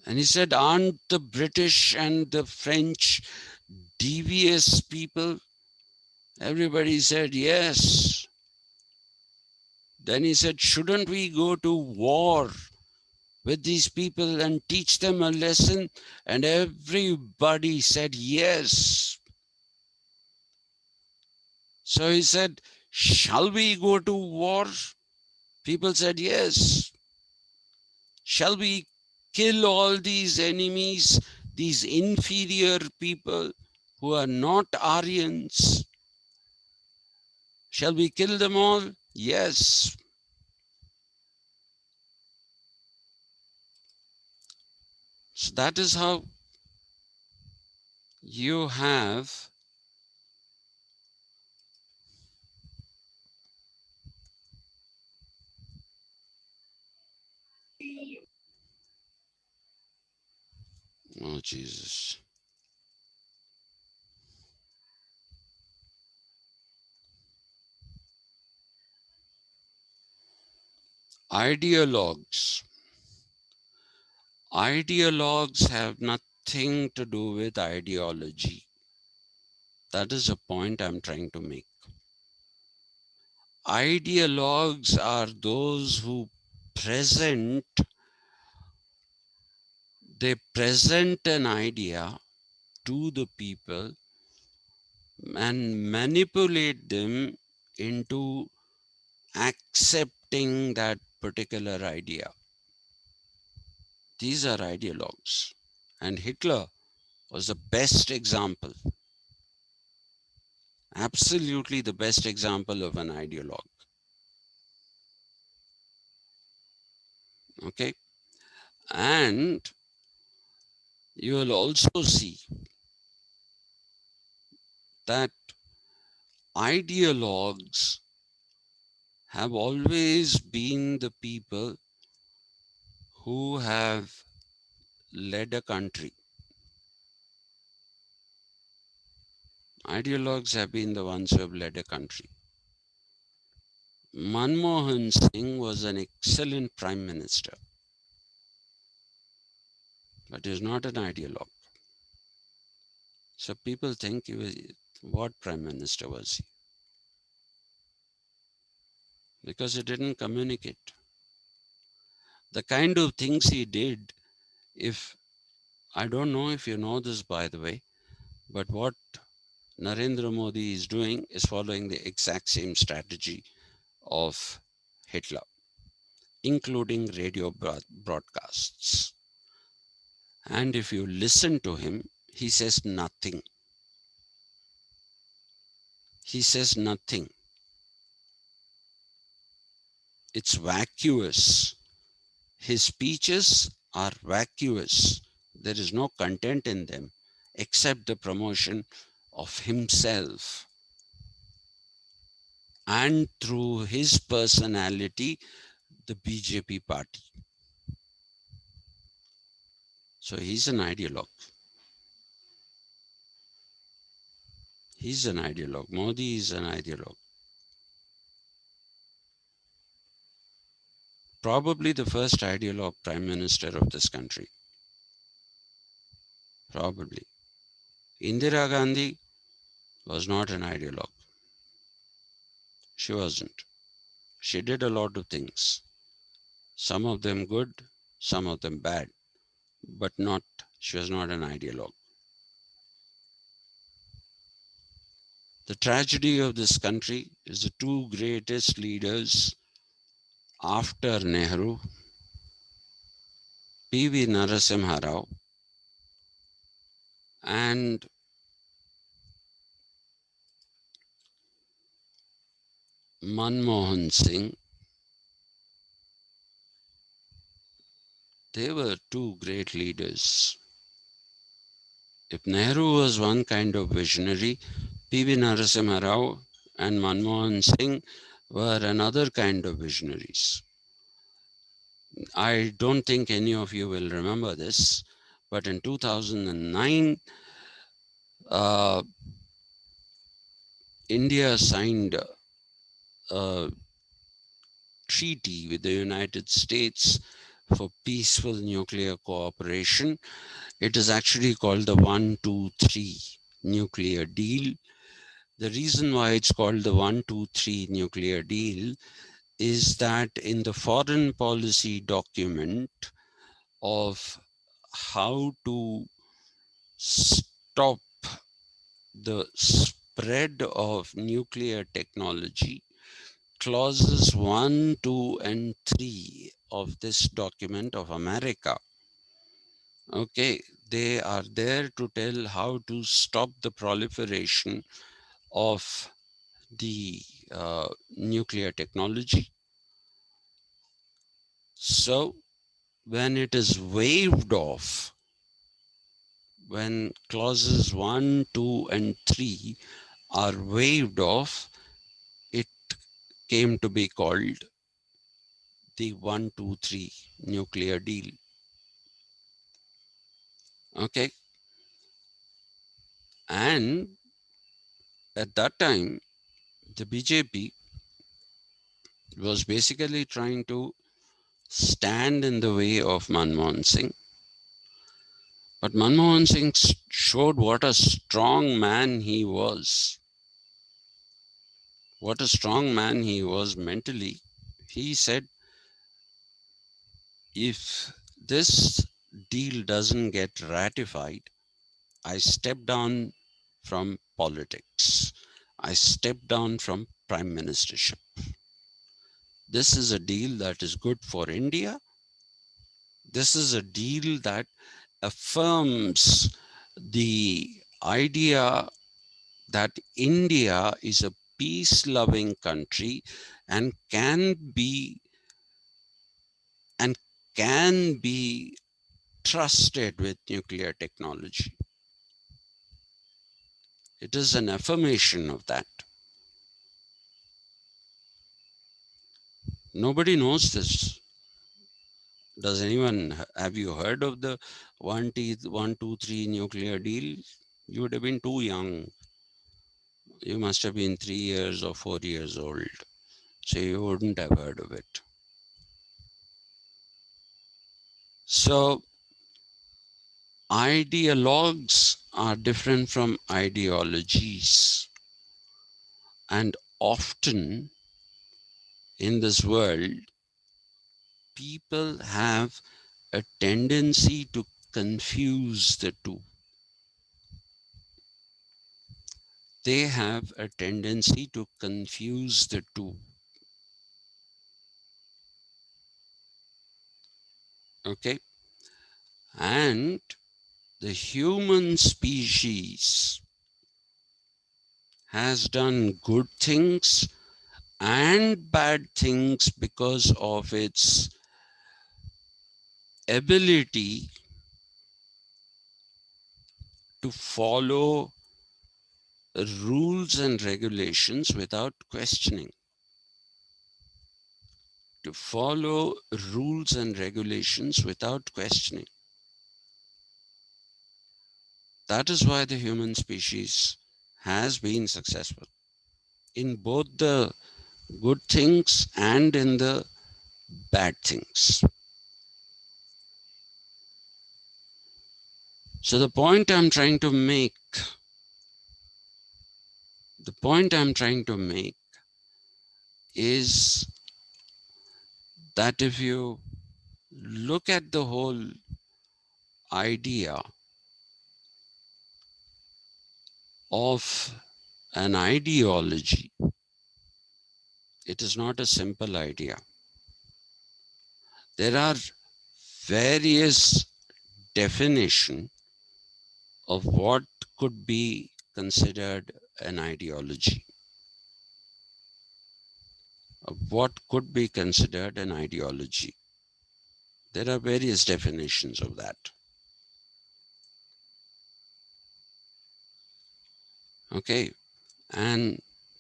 And he said, aren't the British and the French devious people? Everybody said yes. Then he said, shouldn't we go to war with these people and teach them a lesson? And everybody said yes. So he said, shall we go to war? People said yes. Shall we kill all these enemies, these inferior people who are not Aryans? Shall we kill them all? Yes. So that is how you have oh Jesus. Ideologues. Ideologues have nothing to do with ideology. That is a point I'm trying to make. Ideologues are those who present, they present an idea to the people and manipulate them into accepting that particular idea. These are ideologues. And Hitler was the best example, absolutely the best example of an ideologue. Okay. And you will also see that ideologues have always been the people who have led a country. Ideologues have been the ones who have led a country. Manmohan Singh was an excellent prime minister, but he is not an ideologue. So people think he was, what prime minister was he? Because he didn't communicate. The kind of things he did, if I don't know if you know this by the way, but what Narendra Modi is doing is following the exact same strategy of Hitler, including radio broadcasts. And if you listen to him, he says nothing. He says nothing. It's vacuous. His speeches are vacuous. There is no content in them except the promotion of himself. And through his personality, the BJP party. So he's an ideologue. He's an ideologue. Modi is an ideologue. Probably the first ideologue prime minister of this country. Probably. Indira Gandhi was not an ideologue. She wasn't. She did a lot of things. Some of them good, some of them bad, but not, she was not an ideologue. The tragedy of this country is the two greatest leaders after Nehru, P.V. Narasimha Rao and Manmohan Singh. They were two great leaders. If Nehru was one kind of visionary, P.V. Narasimha Rao and Manmohan Singh were another kind of visionaries. I don't think any of you will remember this, but in 2009, India signed a treaty with the United States for peaceful nuclear cooperation. It is actually called the 123 nuclear deal. The reason why it's called the 123 nuclear deal is that in the foreign policy document of how to stop the spread of nuclear technology, clauses 1, 2, and 3 of this document of America, okay, they are there to tell how to stop the proliferation of the nuclear technology. So when it is waived off, when clauses 1, 2, and 3 are waived off, it came to be called the 123 nuclear deal. Okay. And at that time, the BJP was basically trying to stand in the way of Manmohan Singh. But Manmohan Singh showed what a strong man he was. What a strong man he was mentally. He said, if this deal doesn't get ratified, I step down from politics. I step down from prime ministership. This is a deal that is good for India. This is a deal that affirms the idea that India is a peace-loving country and and can be trusted with nuclear technology. It is an affirmation of that. Nobody knows this. Does anyone, have you heard of the 1, 2, 3 nuclear deal? You would have been too young. You must have been 3 years or 4 years old. So you wouldn't have heard of it. So ideologues are different from ideologies. And often in this world, people have a tendency to confuse the two. They have a tendency to confuse the two. Okay? And the human species has done good things and bad things because of its ability to follow rules and regulations without questioning. To follow rules and regulations without questioning. That is why the human species has been successful in both the good things and in the bad things. So the point I'm trying to make is that if you look at the whole idea of an ideology, it is not a simple idea. There are various definitions of what could be considered an ideology. Of what could be considered an ideology. There are various definitions of that. Okay, and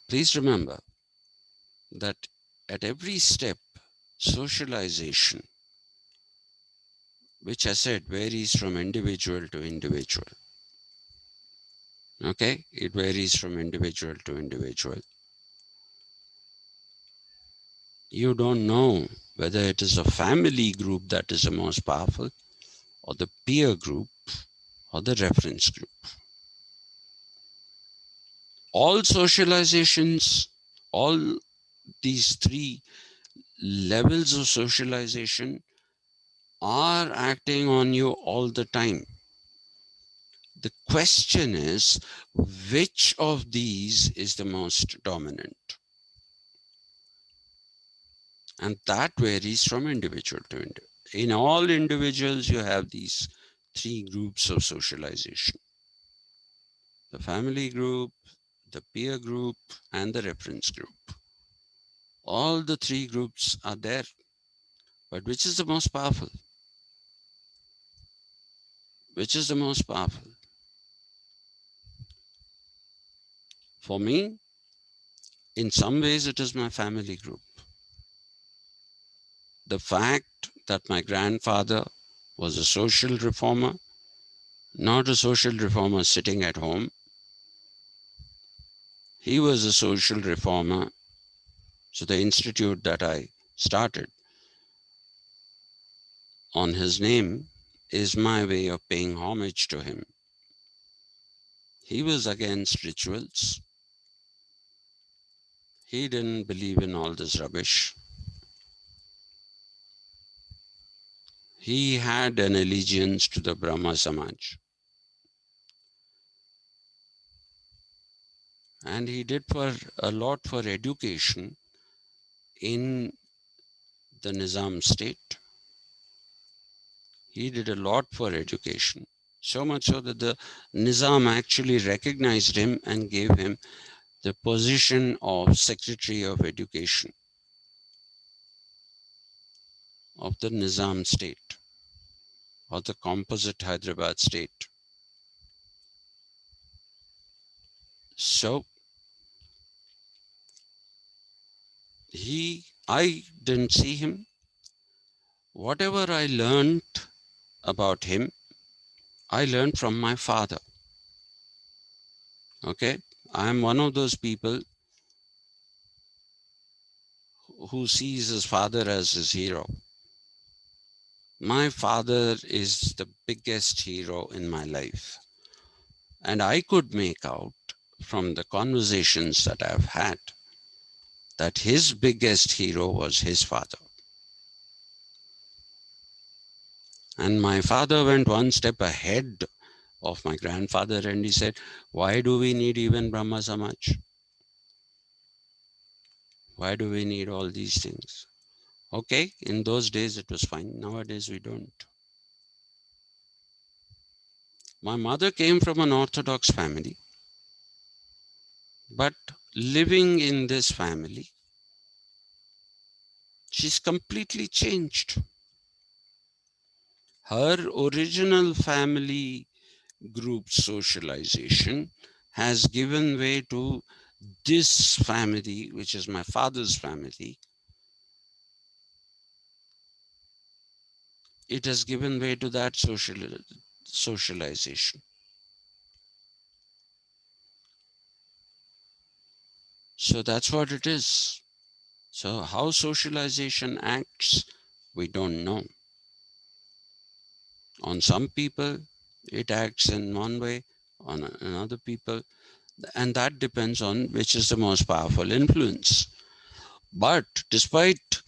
please remember that at every step, socialization, which I said varies from individual to individual. Okay, it varies from individual to individual. You don't know whether it is a family group that is the most powerful, or the peer group, or the reference group. All socializations, all these three levels of socialization are acting on you all the time. The question is, which of these is the most dominant? And that varies from individual to individual. In all individuals, you have these three groups of socialization: the family group, the peer group, and the reference group. All the three groups are there. But which is the most powerful? Which is the most powerful? For me, in some ways, it is my family group. The fact that my grandfather was a social reformer, not a social reformer sitting at home. He was a social reformer. So the institute that I started on his name is my way of paying homage to him. He was against rituals. He didn't believe in all this rubbish. He had an allegiance to the Brahma Samaj. And he did for a lot for education in the Nizam state. He did a lot for education. So much so that the Nizam actually recognized him and gave him the position of Secretary of Education of the Nizam state, or the composite Hyderabad state. So I didn't see him. Whatever I learned about him, I learned from my father. Okay, I am one of those people who sees his father as his hero. My father is the biggest hero in my life. And I could make out from the conversations that I've had that his biggest hero was his father. And my father went one step ahead of my grandfather and he said, why do we need even Brahma Samaj? Why do we need all these things? Okay, in those days it was fine. Nowadays we don't. My mother came from an Orthodox family, but living in this family, she's completely changed. Her original family group socialization has given way to this family, which is my father's family. It has given way to that socialization. So that's what it is. So how socialization acts, we don't know. On some people, it acts in one way, on another people, and that depends on which is the most powerful influence. But despite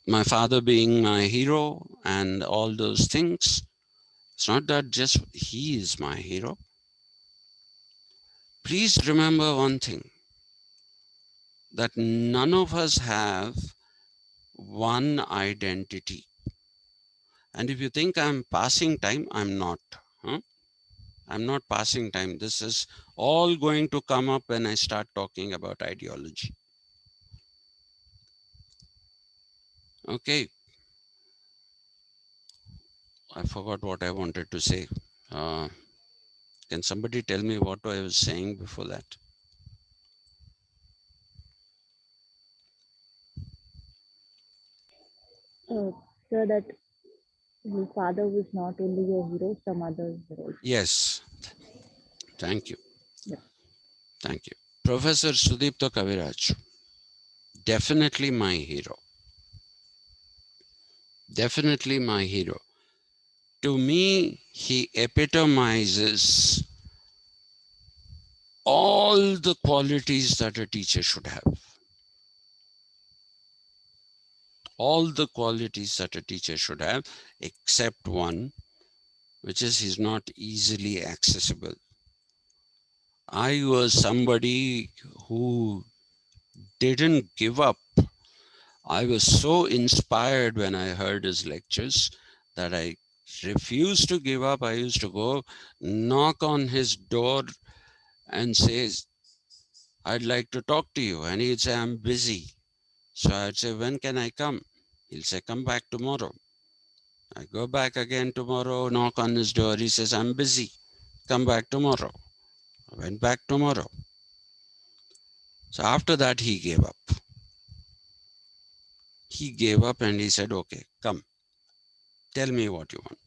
my father being my hero and all those things, it's not that just he is my hero. Please remember one thing, that none of us have one identity. And if you think I'm passing time, I'm not. Huh? I'm not passing time. This is all going to come up when I start talking about ideology. Okay, I forgot what I wanted to say. Uh, can somebody tell me what I was saying before that? Uh, so that his father was not only your hero, some others were also. Yes, thank you. Yeah. Thank you. Professor Sudipta Kaviraj, definitely my hero. Definitely my hero. To me, he epitomizes all the qualities that a teacher should have. All the qualities that a teacher should have, except one, which is he's not easily accessible. I was somebody who didn't give up. I was so inspired when I heard his lectures that I refused to give up. I used to go knock on his door and say, I'd like to talk to you. And he'd say, I'm busy. So I'd say, when can I come? He'll say, come back tomorrow. I go back again tomorrow, knock on his door. He says, I'm busy. Come back tomorrow. I went back tomorrow. So after that, he gave up. He gave up and he said, okay, come, tell me what you want.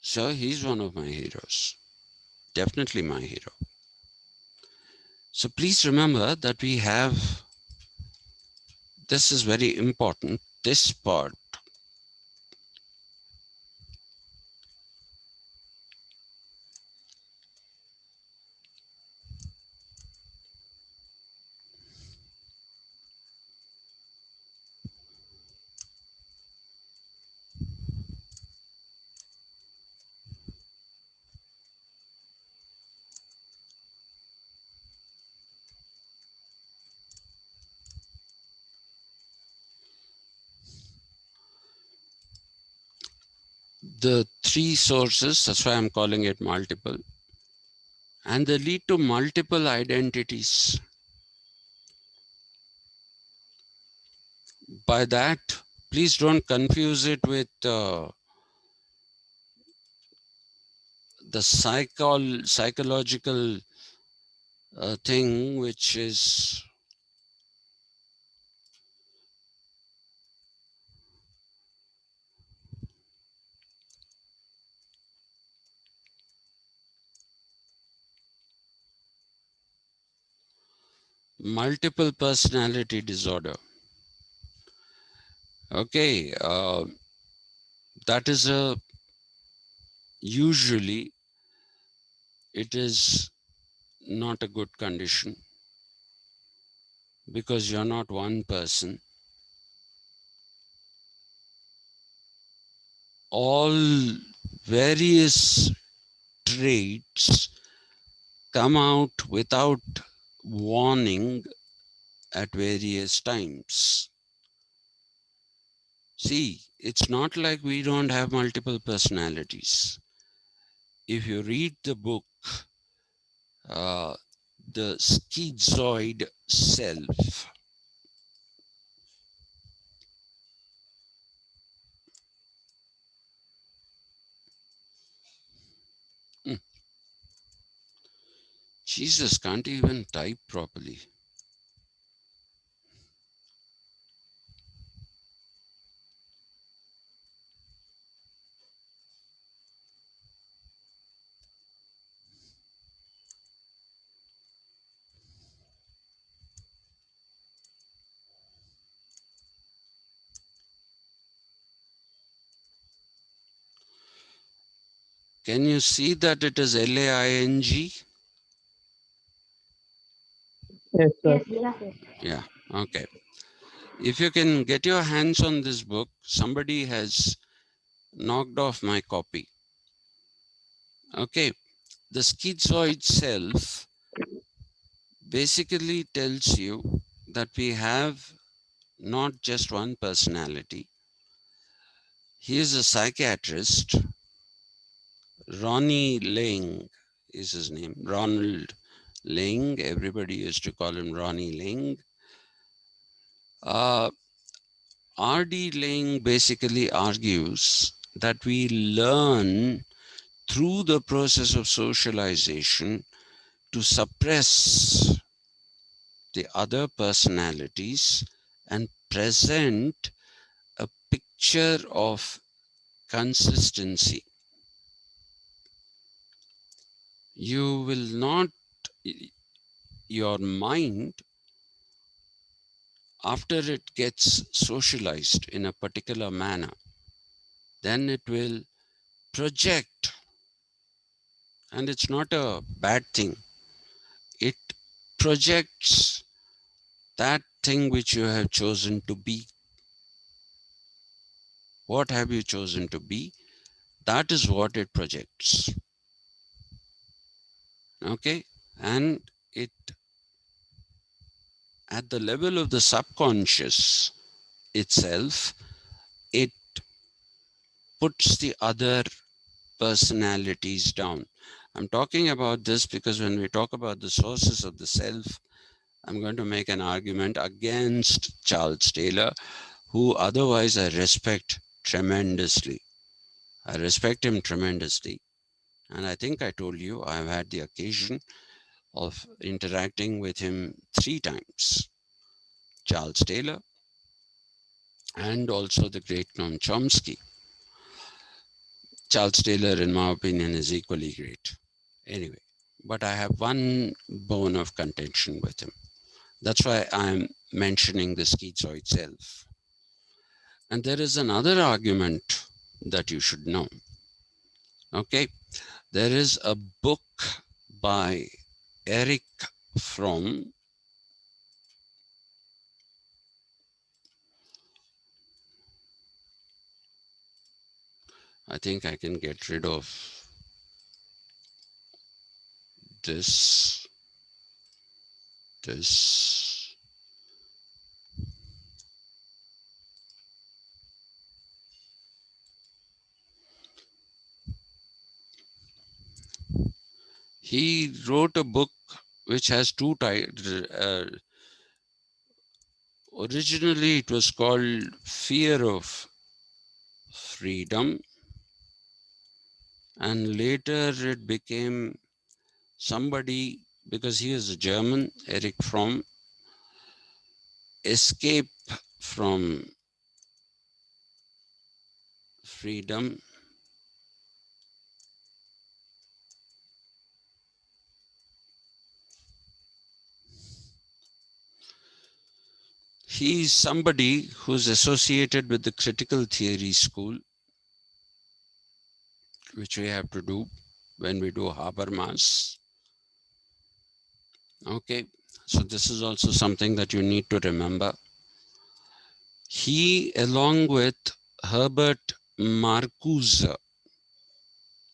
So he's one of my heroes. Definitely my hero. So please remember that we have, this is very important. this part. The three sources, that's why I'm calling it multiple, and they lead to multiple identities. By that, please don't confuse it with the psychological thing, which is multiple personality disorder. Okay, that is usually it is not a good condition because you're not one person. All various traits come out without warning at various times. See, it's not like we don't have multiple personalities. If you read the book, uh, The Schizoid Self, hmm, Jesus can't even type properly. Can you see that it is Laing? Yes, sir. Yes, Yes, sir. yes. Yeah, okay. If you can get your hands on this book, somebody has knocked off my copy. Okay, the Schizoid Self basically tells you that we have not just one personality. He is a psychiatrist. Ronnie Ling is his name. Ronald Ling. Everybody used to call him Ronnie Ling. Uh, R.D. Ling basically argues that we learn through the process of socialization to suppress the other personalities and present a picture of consistency. You will not, your mind, after it gets socialized in a particular manner, then it will project, and it's not a bad thing. It projects that thing which you have chosen to be. What have you chosen to be? That is what it projects. Okay? And it, at the level of the subconscious itself, it puts the other personalities down. I'm talking about this because when we talk about the sources of the self, I'm going to make an argument against Charles Taylor, who otherwise I respect tremendously. I respect him tremendously. And I think I told you I've had the occasion of interacting with him 3 times. Charles Taylor and also the great Noam Chomsky. Charles Taylor, in my opinion, is equally great. Anyway, but I have one bone of contention with him. That's why I'm mentioning the Schizoid Self. And there is another argument that you should know. Okay, there is a book by Eric Fromm. I think I can get rid of this. This. He wrote a book which has two titles. Originally, it was called Fear of Freedom, and later it became somebody, because he is a German, Eric Fromm, Escape from Freedom. He's somebody who's associated with the critical theory school, which we have to do when we do Habermas. Okay, so this is also something that you need to remember. He, along with Herbert Marcuse,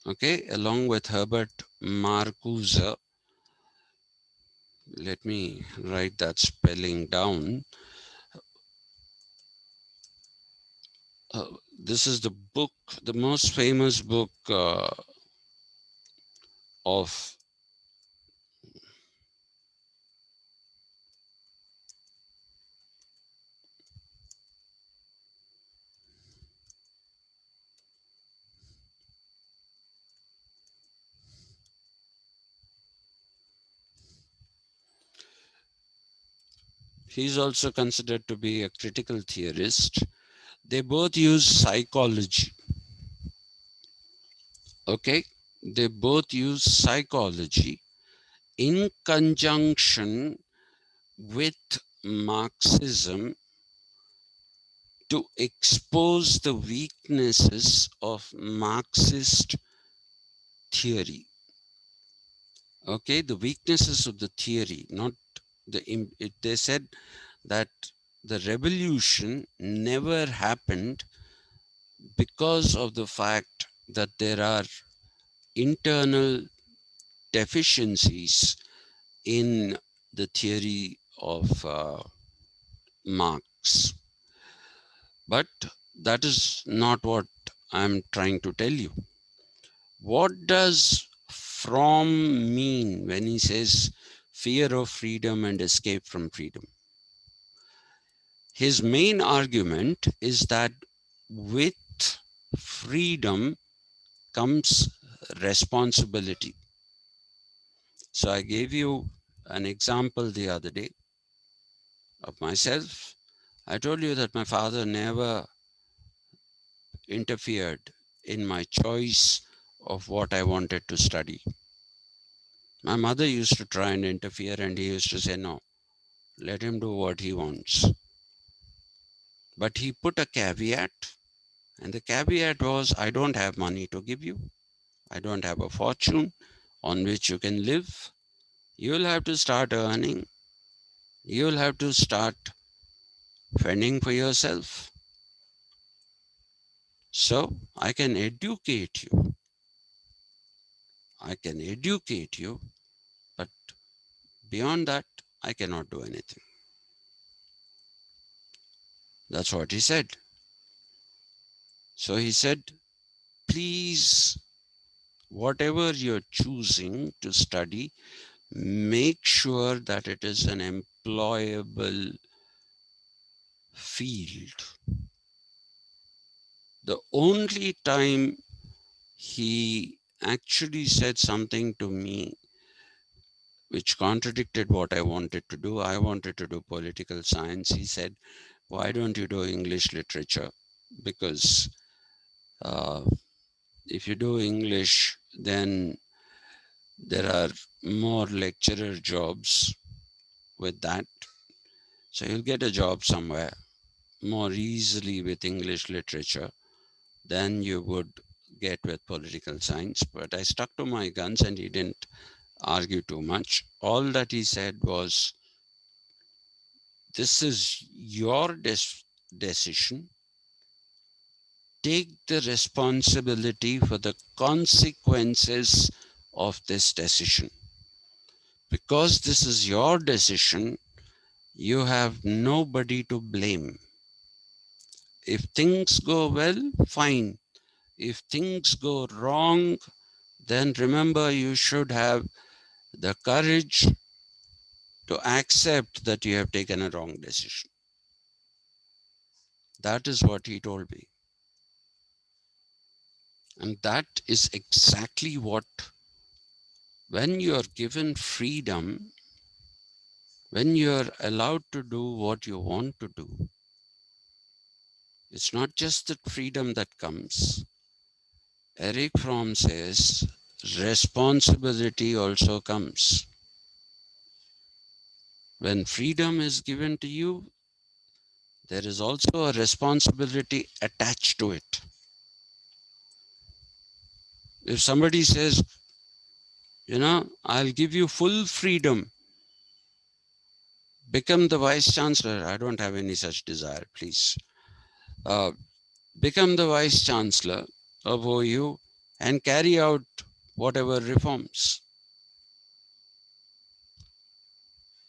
okay, along with Herbert Marcuse, let me write that spelling down. This is the book, the most famous book of he's also considered to be a critical theorist. They both use psychology. Okay, they both use psychology in conjunction with Marxism to expose the weaknesses of Marxist theory. Okay, the weaknesses of the theory, not they said that the revolution never happened because of the fact that there are internal deficiencies in the theory of Marx. But that is not what I'm trying to tell you. What does Fromm mean when he says fear of freedom and escape from freedom? His main argument is that with freedom comes responsibility. So I gave you an example the other day of myself. I told you that my father never interfered in my choice of what I wanted to study. My mother used to try and interfere, and he used to say, no, let him do what he wants. But he put a caveat, and the caveat was, I don't have money to give you. I don't have a fortune on which you can live. You'll have to start earning. You'll have to start fending for yourself. So I can educate you. I can educate you, but beyond that, I cannot do anything. That's what he said. So he said, please, whatever you're choosing to study, make sure that it is an employable field. The only time he actually said something to me which contradicted what I wanted to do. I wanted to do political science. He said, why don't you do English literature? Because if you do English, then there are more lecturer jobs with that. So you'll get a job somewhere. more easily with English literature than you would get with political science. But I stuck to my guns and he didn't argue too much. All that he said was, this is your decision. Take the responsibility for the consequences of this decision. Because this is your decision, you have nobody to blame. If things go well, fine. If things go wrong, then remember you should have the courage to accept that you have taken a wrong decision. That is what he told me. And that is exactly what, when you are given freedom, when you are allowed to do what you want to do, it's not just the freedom that comes. Eric Fromm says responsibility also comes. When freedom is given to you, there is also a responsibility attached to it. If somebody says, I'll give you full freedom, become the vice chancellor. I don't have any such desire, please. Uh, become the vice chancellor of OU and carry out whatever reforms.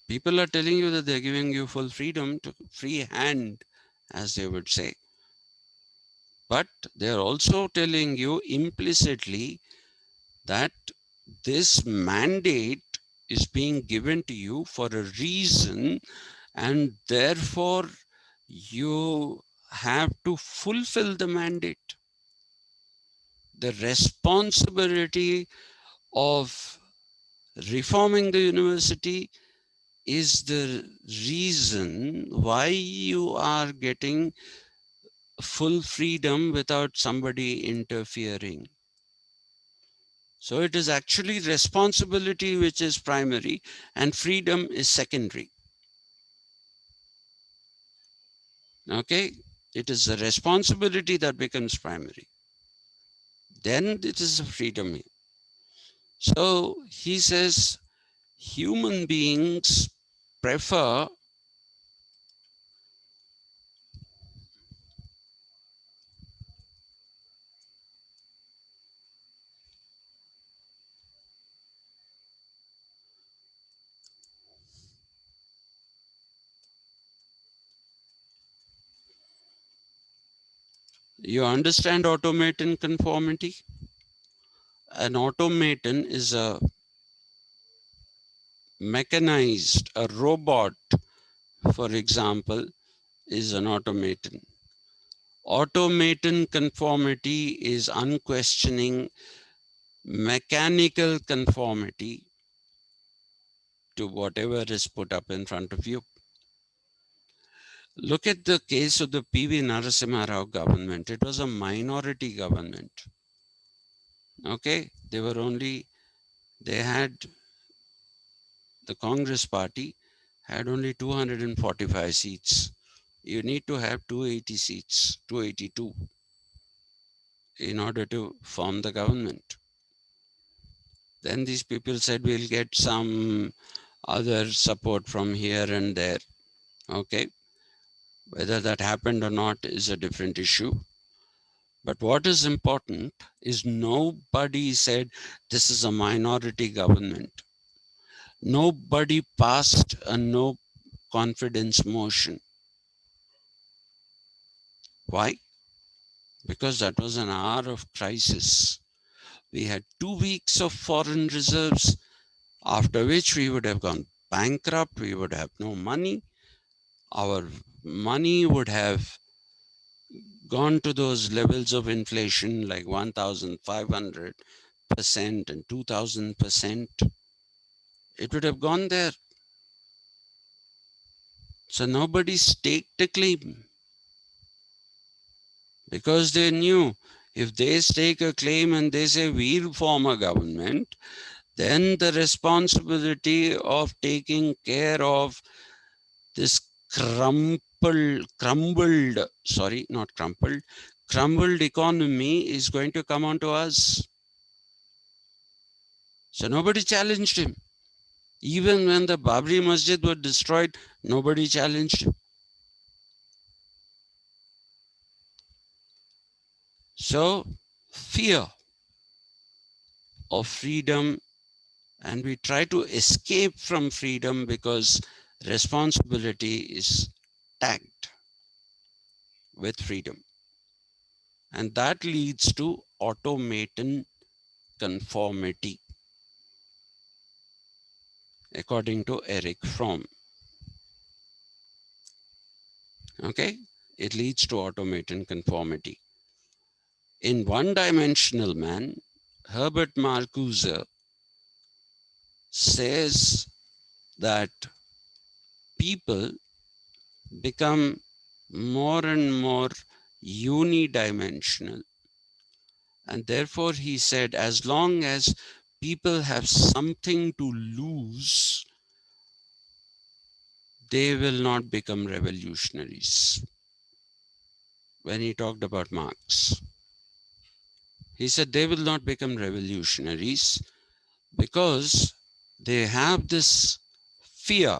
People are telling you that they're giving you full freedom, to free hand, as they would say. But they're also telling you implicitly that this mandate is being given to you for a reason, and therefore you have to fulfill the mandate. The responsibility of reforming the university is the reason why you are getting full freedom without somebody interfering. So it is actually responsibility which is primary and freedom is secondary. Okay? It is the responsibility that becomes primary. Then it is a freedom. So he says human beings prefer you understand automaton conformity? An automaton is a mechanized, a robot, for example, is an automaton. Automaton conformity is unquestioning mechanical conformity to whatever is put up in front of you. Look at the case of the P.V. Narasimha Rao government. It was a minority government. Okay, they had, the Congress party had only 245 seats. You need to have 280 seats, 282, in order to form the government. Then these people said, we'll get some other support from here and there. Okay, whether that happened or not is a different issue. But what is important is nobody said this is a minority government. Nobody passed a no confidence motion. Why? Because that was an hour of crisis. We had 2 weeks of foreign reserves, after which we would have gone bankrupt, we would have no money. Our money would have gone to those levels of inflation like 1,500% and 2,000%. It would have gone there. So nobody staked a claim because they knew if they stake a claim and they say we'll form a government, then the responsibility of taking care of this crumpled crumbled economy is going to come onto us. So nobody challenged him. Even when the Babri Masjid was destroyed, nobody challenged him. So fear of freedom, and we try to escape from freedom because responsibility is tagged with freedom. And that leads to automaton conformity, according to Eric Fromm. Okay? It leads to automaton conformity. In One Dimensional Man, Herbert Marcuse says that people become more and more unidimensional. And therefore, he said, as long as people have something to lose, they will not become revolutionaries. When he talked about Marx, he said they will not become revolutionaries because they have this fear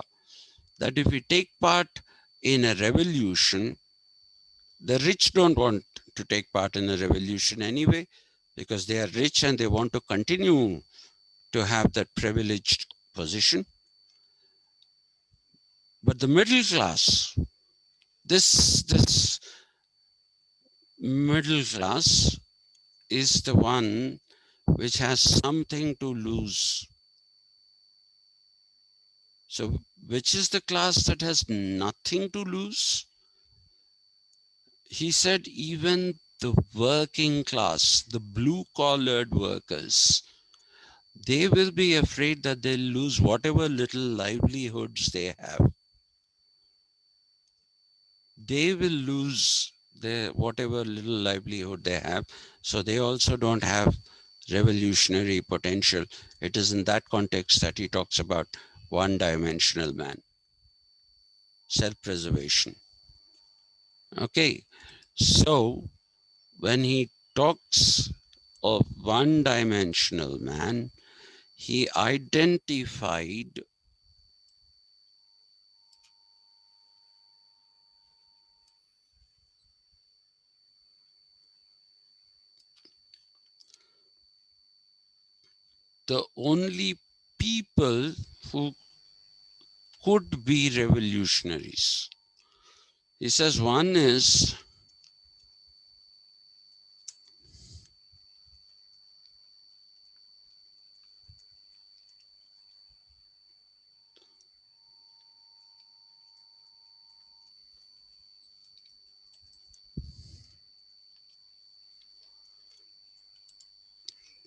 that if we take part in a revolution, the rich don't want to take part in a revolution anyway because they are rich and they want to continue to have that privileged position. But the middle class, this middle class is the one which has something to lose. So which is the class that has nothing to lose? He said even the working class, the blue-collared workers, they will be afraid that they'll lose whatever little livelihoods they have. They will lose their whatever little livelihood they have. So they also don't have revolutionary potential. It is in that context that he talks about one-dimensional man, self-preservation. Okay, so when he talks of one-dimensional man, he identified the only people who could be revolutionaries. He says one is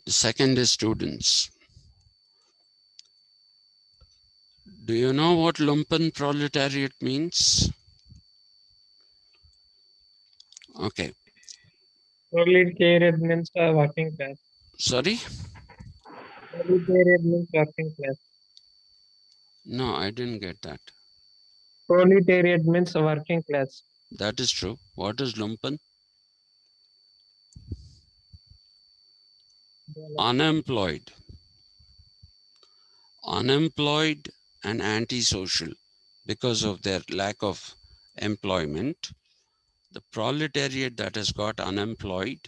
the second is students. Do you know what lumpen proletariat means? Okay, Proletariat means working class. sorry? Proletariat means working class. No, I didn't get that. Proletariat means working class. That is true. What is lumpen? Unemployed. Unemployed and antisocial because of their lack of employment. The proletariat that has got unemployed,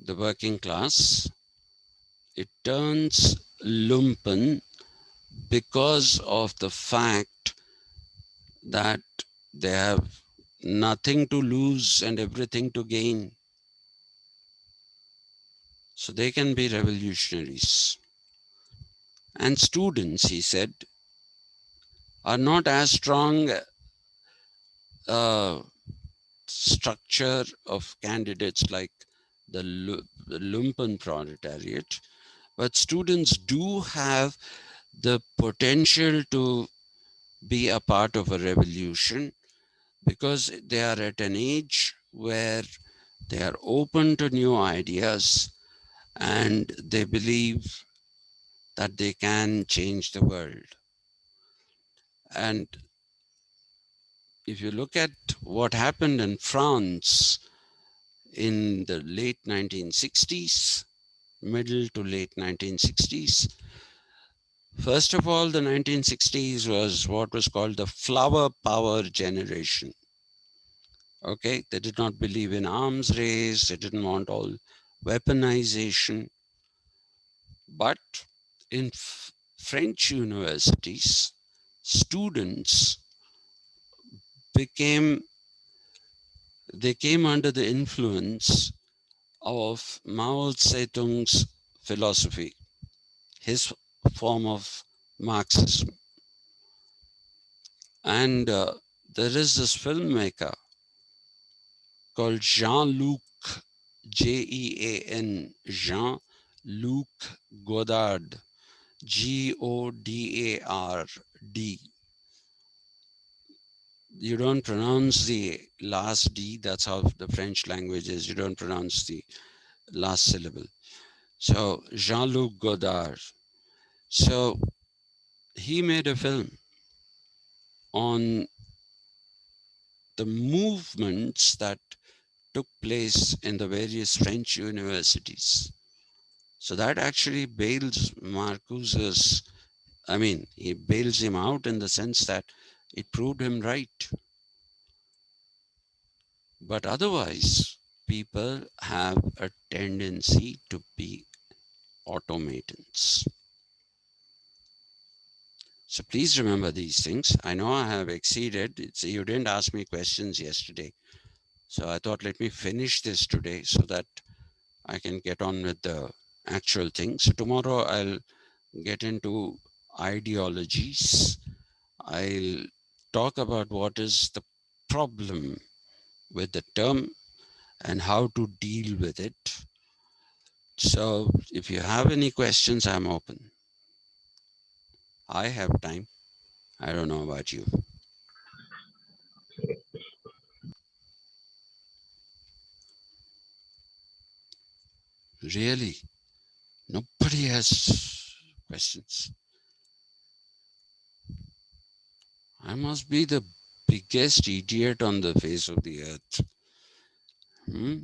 the working class, it turns lumpen because of the fact that they have nothing to lose and everything to gain. So they can be revolutionaries. And students, he said, are not as strong structure of candidates like the lumpen proletariat, but students do have the potential to be a part of a revolution because they are at an age where they are open to new ideas and they believe that they can change the world. And if you look at what happened in France in the late 1960s, middle to late 1960s, first of all, the 1960s was what was called the flower power generation. Okay, they did not believe in arms race, they didn't want all weaponization. But in French universities, students became they came under the influence of Mao Zedong's philosophy, his form of Marxism. And there is this filmmaker called Jean-Luc, Jean, Jean-Luc Godard, Godard. You don't pronounce the last D, that's how the French language is. You don't pronounce the last syllable. So Jean-Luc Godard. So he made a film on the movements that took place in the various French universities. So that actually bails Marcuse's, he bails him out in the sense that it proved him right. But otherwise, people have a tendency to be automatons. So please remember these things. I know I have exceeded. You didn't ask me questions yesterday. So I thought, let me finish this today so that I can get on with the actual thing. So tomorrow I'll get into ideologies. I'll talk about what is the problem with the term and how to deal with it. So if you have any questions, I'm open. I have time. I don't know about you. Really? Nobody has questions. I must be the biggest idiot on the face of the earth. Hmm?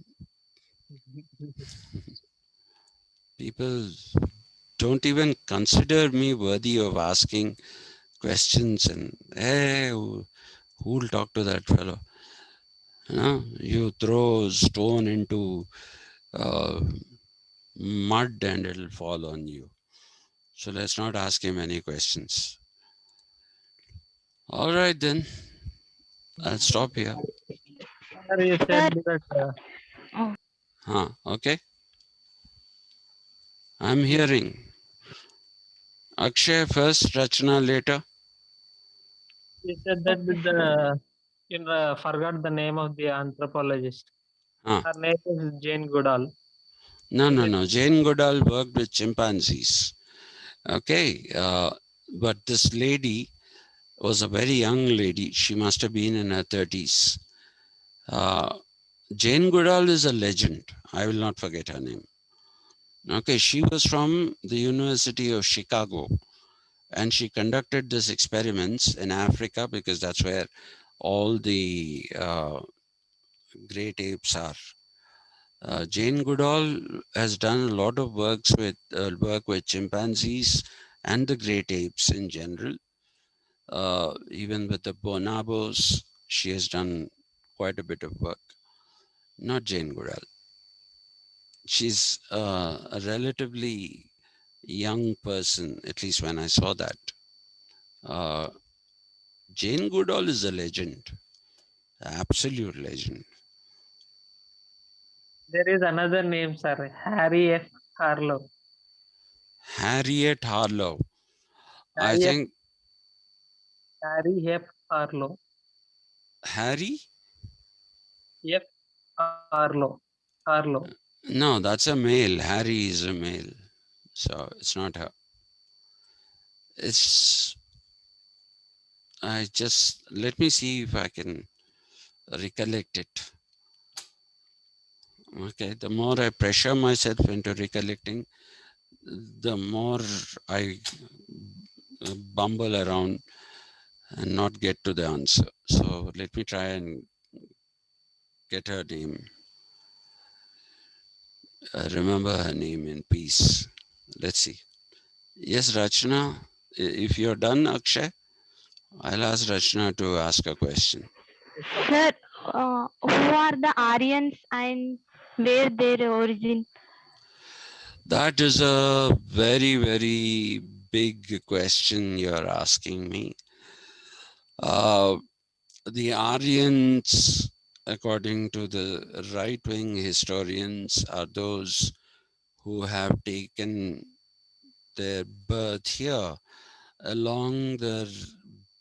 People don't even consider me worthy of asking questions and, hey, who'll talk to that fellow? You throw a stone into uh, mud and it'll fall on you. So let's not ask him any questions. All right, then. I'll stop here. Sir, you Sir, said that Okay. I'm hearing. Akshay first, Rachna later. you said that with the you forgot the name of the anthropologist. Huh. Her name is Jane Goodall. No, Is no, it? no. Jane Goodall worked with chimpanzees. Okay. But this lady was a very young lady. She must have been in her 30s. Uh, Jane Goodall is a legend. I will not forget her name. Okay. She was from the University of Chicago and she conducted these experiments in Africa because that's where all the great apes are. Jane Goodall has done a lot of work with chimpanzees and the great apes in general. Even with the bonobos, she has done quite a bit of work. Not Jane Goodall. She's a relatively young person, at least when I saw that. Uh, Jane Goodall is a legend, absolute legend. There is another name, sir. Harry F. Harlow. Harriet Harlow. I Harry F. think Harry F. Harlow. Harry? F. Harlow. Harlow. No, that's a male. Harry is a male. So it's not her. It's, let me see if I can recollect it. Okay, the more I pressure myself into recollecting, the more I bumble around. and not get to the answer. So let me try and get her name, remember her name in peace. Let's see. Yes, Rachna, if you're done, Akshay, I'll ask Rachna to ask a question. Sir, who are the Aryans and where their origin? That is a very, very big question you're asking me. Uh, the Aryans, according to the right-wing historians, are those who have taken their birth here along the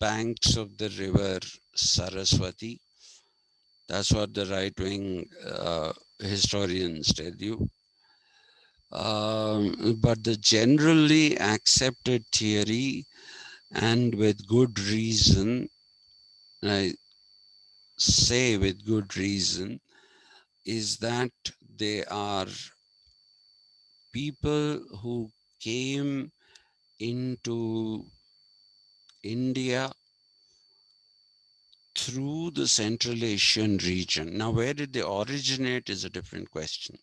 banks of the river Saraswati. That's what the right-wing historians tell you. But the generally accepted theory, and with good reason, I say with good reason, is that they are people who came into India through the Central Asian region. Now, where did they originate is a different question.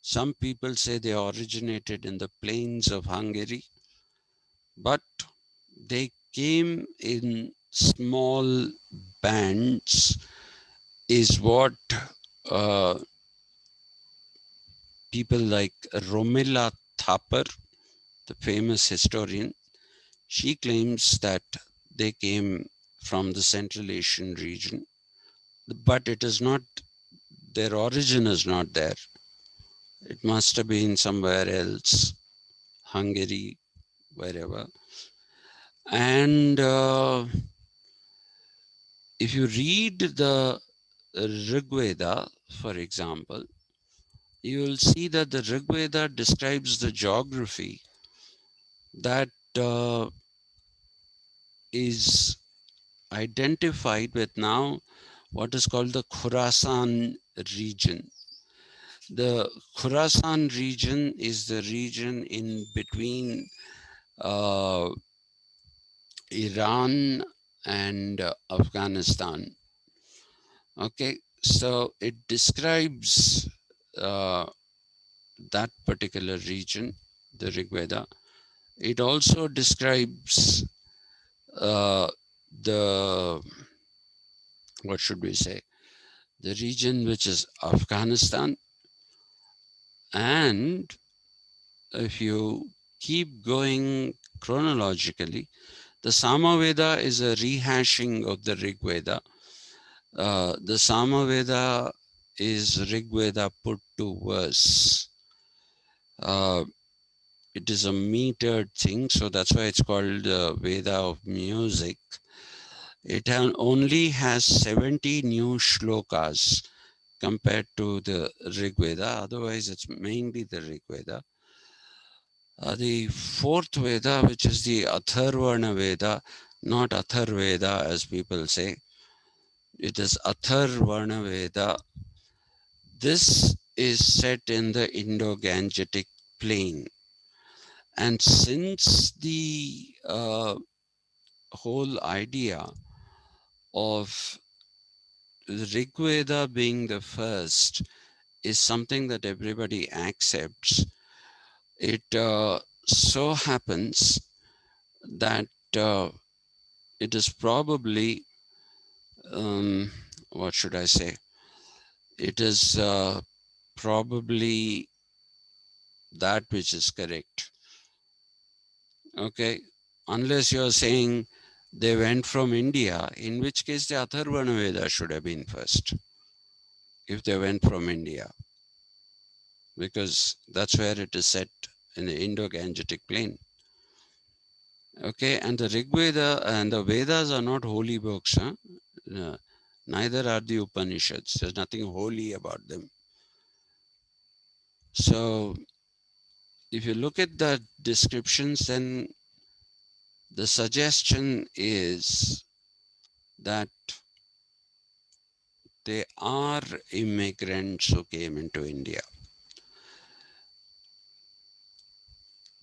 Some people say they originated in the plains of Hungary, but they came in small bands, is what uh, people like Romila Thapar, the famous historian, she claims that they came from the Central Asian region, but it is not, their origin is not there. It must have been somewhere else, Hungary, wherever. And if you read the Rig Veda, for example, you will see that the Rig Veda describes the geography that is identified with now what is called the Khurasan region. The Khurasan region is the region in between Iran and Afghanistan. Okay, so it describes uh, that particular region, the Rig Veda. It also describes the, what should we say, the region which is Afghanistan. And if you keep going chronologically, the Samaveda is a rehashing of the Rig Veda. The Samaveda is Rig Veda put to verse. It is a metered thing, so that's why it's called the Veda of music. It only has 70 new shlokas compared to the Rig Veda. Otherwise, it's mainly the Rig Veda. The fourth Veda, which is the Atharvana Veda, not Atharveda as people say, it is Atharvana Veda. This is set in the Indo-Gangetic plain. And since the whole idea of Rig Veda being the first is something that everybody accepts, it so happens that it is probably, what should I say? It is probably that which is correct. Okay, unless you're saying they went from India, in which case the Atharvana Veda should have been first, if they went from India, because that's where it is set in the Indo-Gangetic plain. Okay, and the Rig Veda and the Vedas are not holy books. Huh? Neither are the Upanishads. There's nothing holy about them. So if you look at the descriptions, then the suggestion is that they are immigrants who came into India.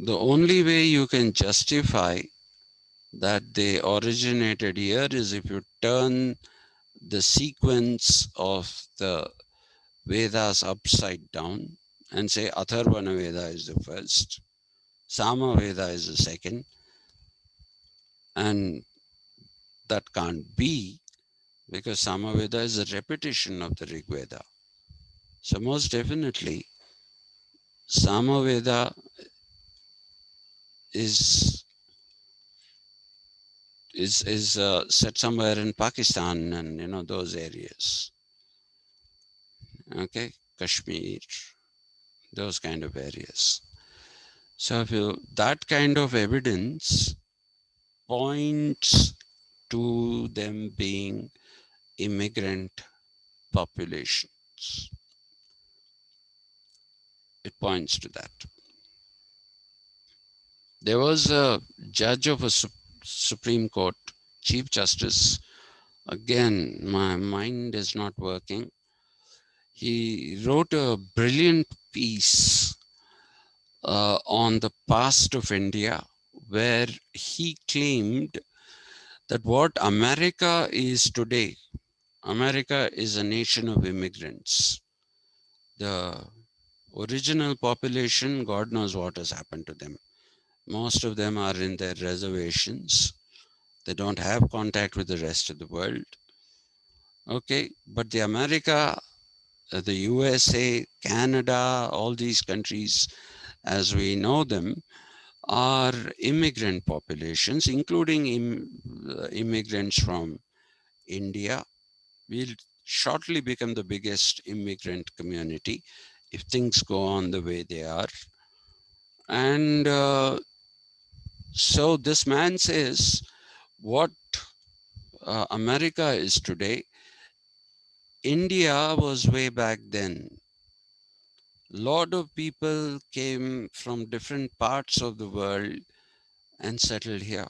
The only way you can justify that they originated here is if you turn the sequence of the Vedas upside down and say Atharvana Veda is the first, Sama Veda is the second, and that can't be because Samaveda is a repetition of the Rig Veda. So most definitely, Samaveda is set somewhere in Pakistan and those areas. Okay, Kashmir, those kind of areas. So if that kind of evidence points to them being immigrant populations. It points to that. There was a judge of a Supreme Court, Chief Justice. Again, my mind is not working. He wrote a brilliant piece on the past of India, where he claimed that what America is today, America is a nation of immigrants. The original population, God knows what has happened to them. Most of them are in their reservations. They don't have contact with the rest of the world. Okay, but the America, the USA, Canada, all these countries as we know them are immigrant populations, including immigrants from India. We'll shortly become the biggest immigrant community if things go on the way they are. And so this man says what America is today, India was way back then. Lot of people came from different parts of the world and settled here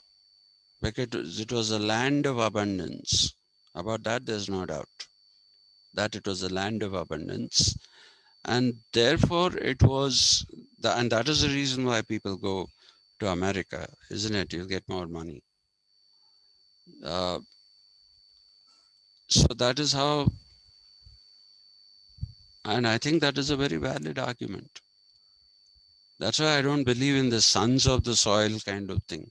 because it was a land of abundance. About that, there's no doubt that it was a land of abundance, and therefore it was and that is the reason why people go to America, isn't it? You'll get more money. Uh, so that is how, and I think that is a very valid argument. That's why I don't believe in the sons of the soil kind of thing.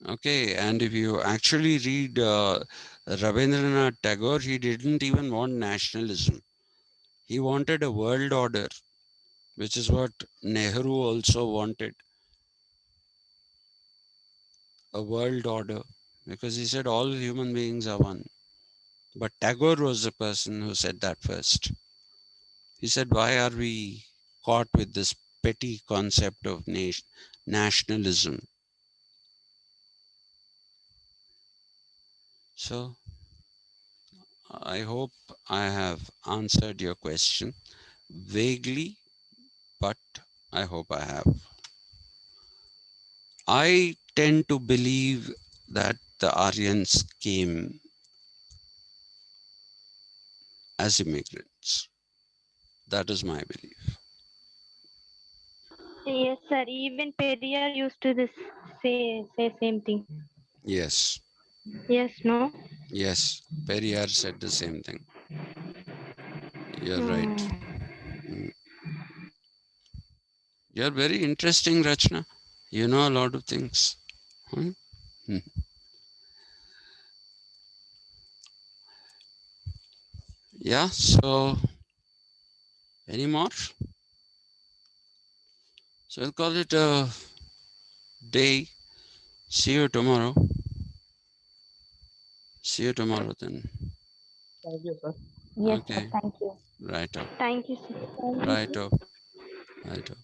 Okay, and if you actually read Rabindranath Tagore, he didn't even want nationalism. He wanted a world order, which is what Nehru also wanted, a world order, because he said all human beings are one. But Tagore was the person who said that first. He said, why are we caught with this petty concept of nationalism? So I hope I have answered your question vaguely, but I hope I have. I tend to believe that the Aryans came as immigrants. That is my belief. Yes, sir. Even Periyar used to this say same thing. Yes, Yes, no. yes. Periyar said the same thing. You're right. Hmm. Mm. You're very interesting, Rachna. You know a lot of things. Hmm? Hmm. Yeah, so any more? So I'll call it a day. See you tomorrow. See you tomorrow then. Thank you, sir. Yes, sir. Okay. Thank you. Right up. Thank you, sir. Thank Right you. up. Right up.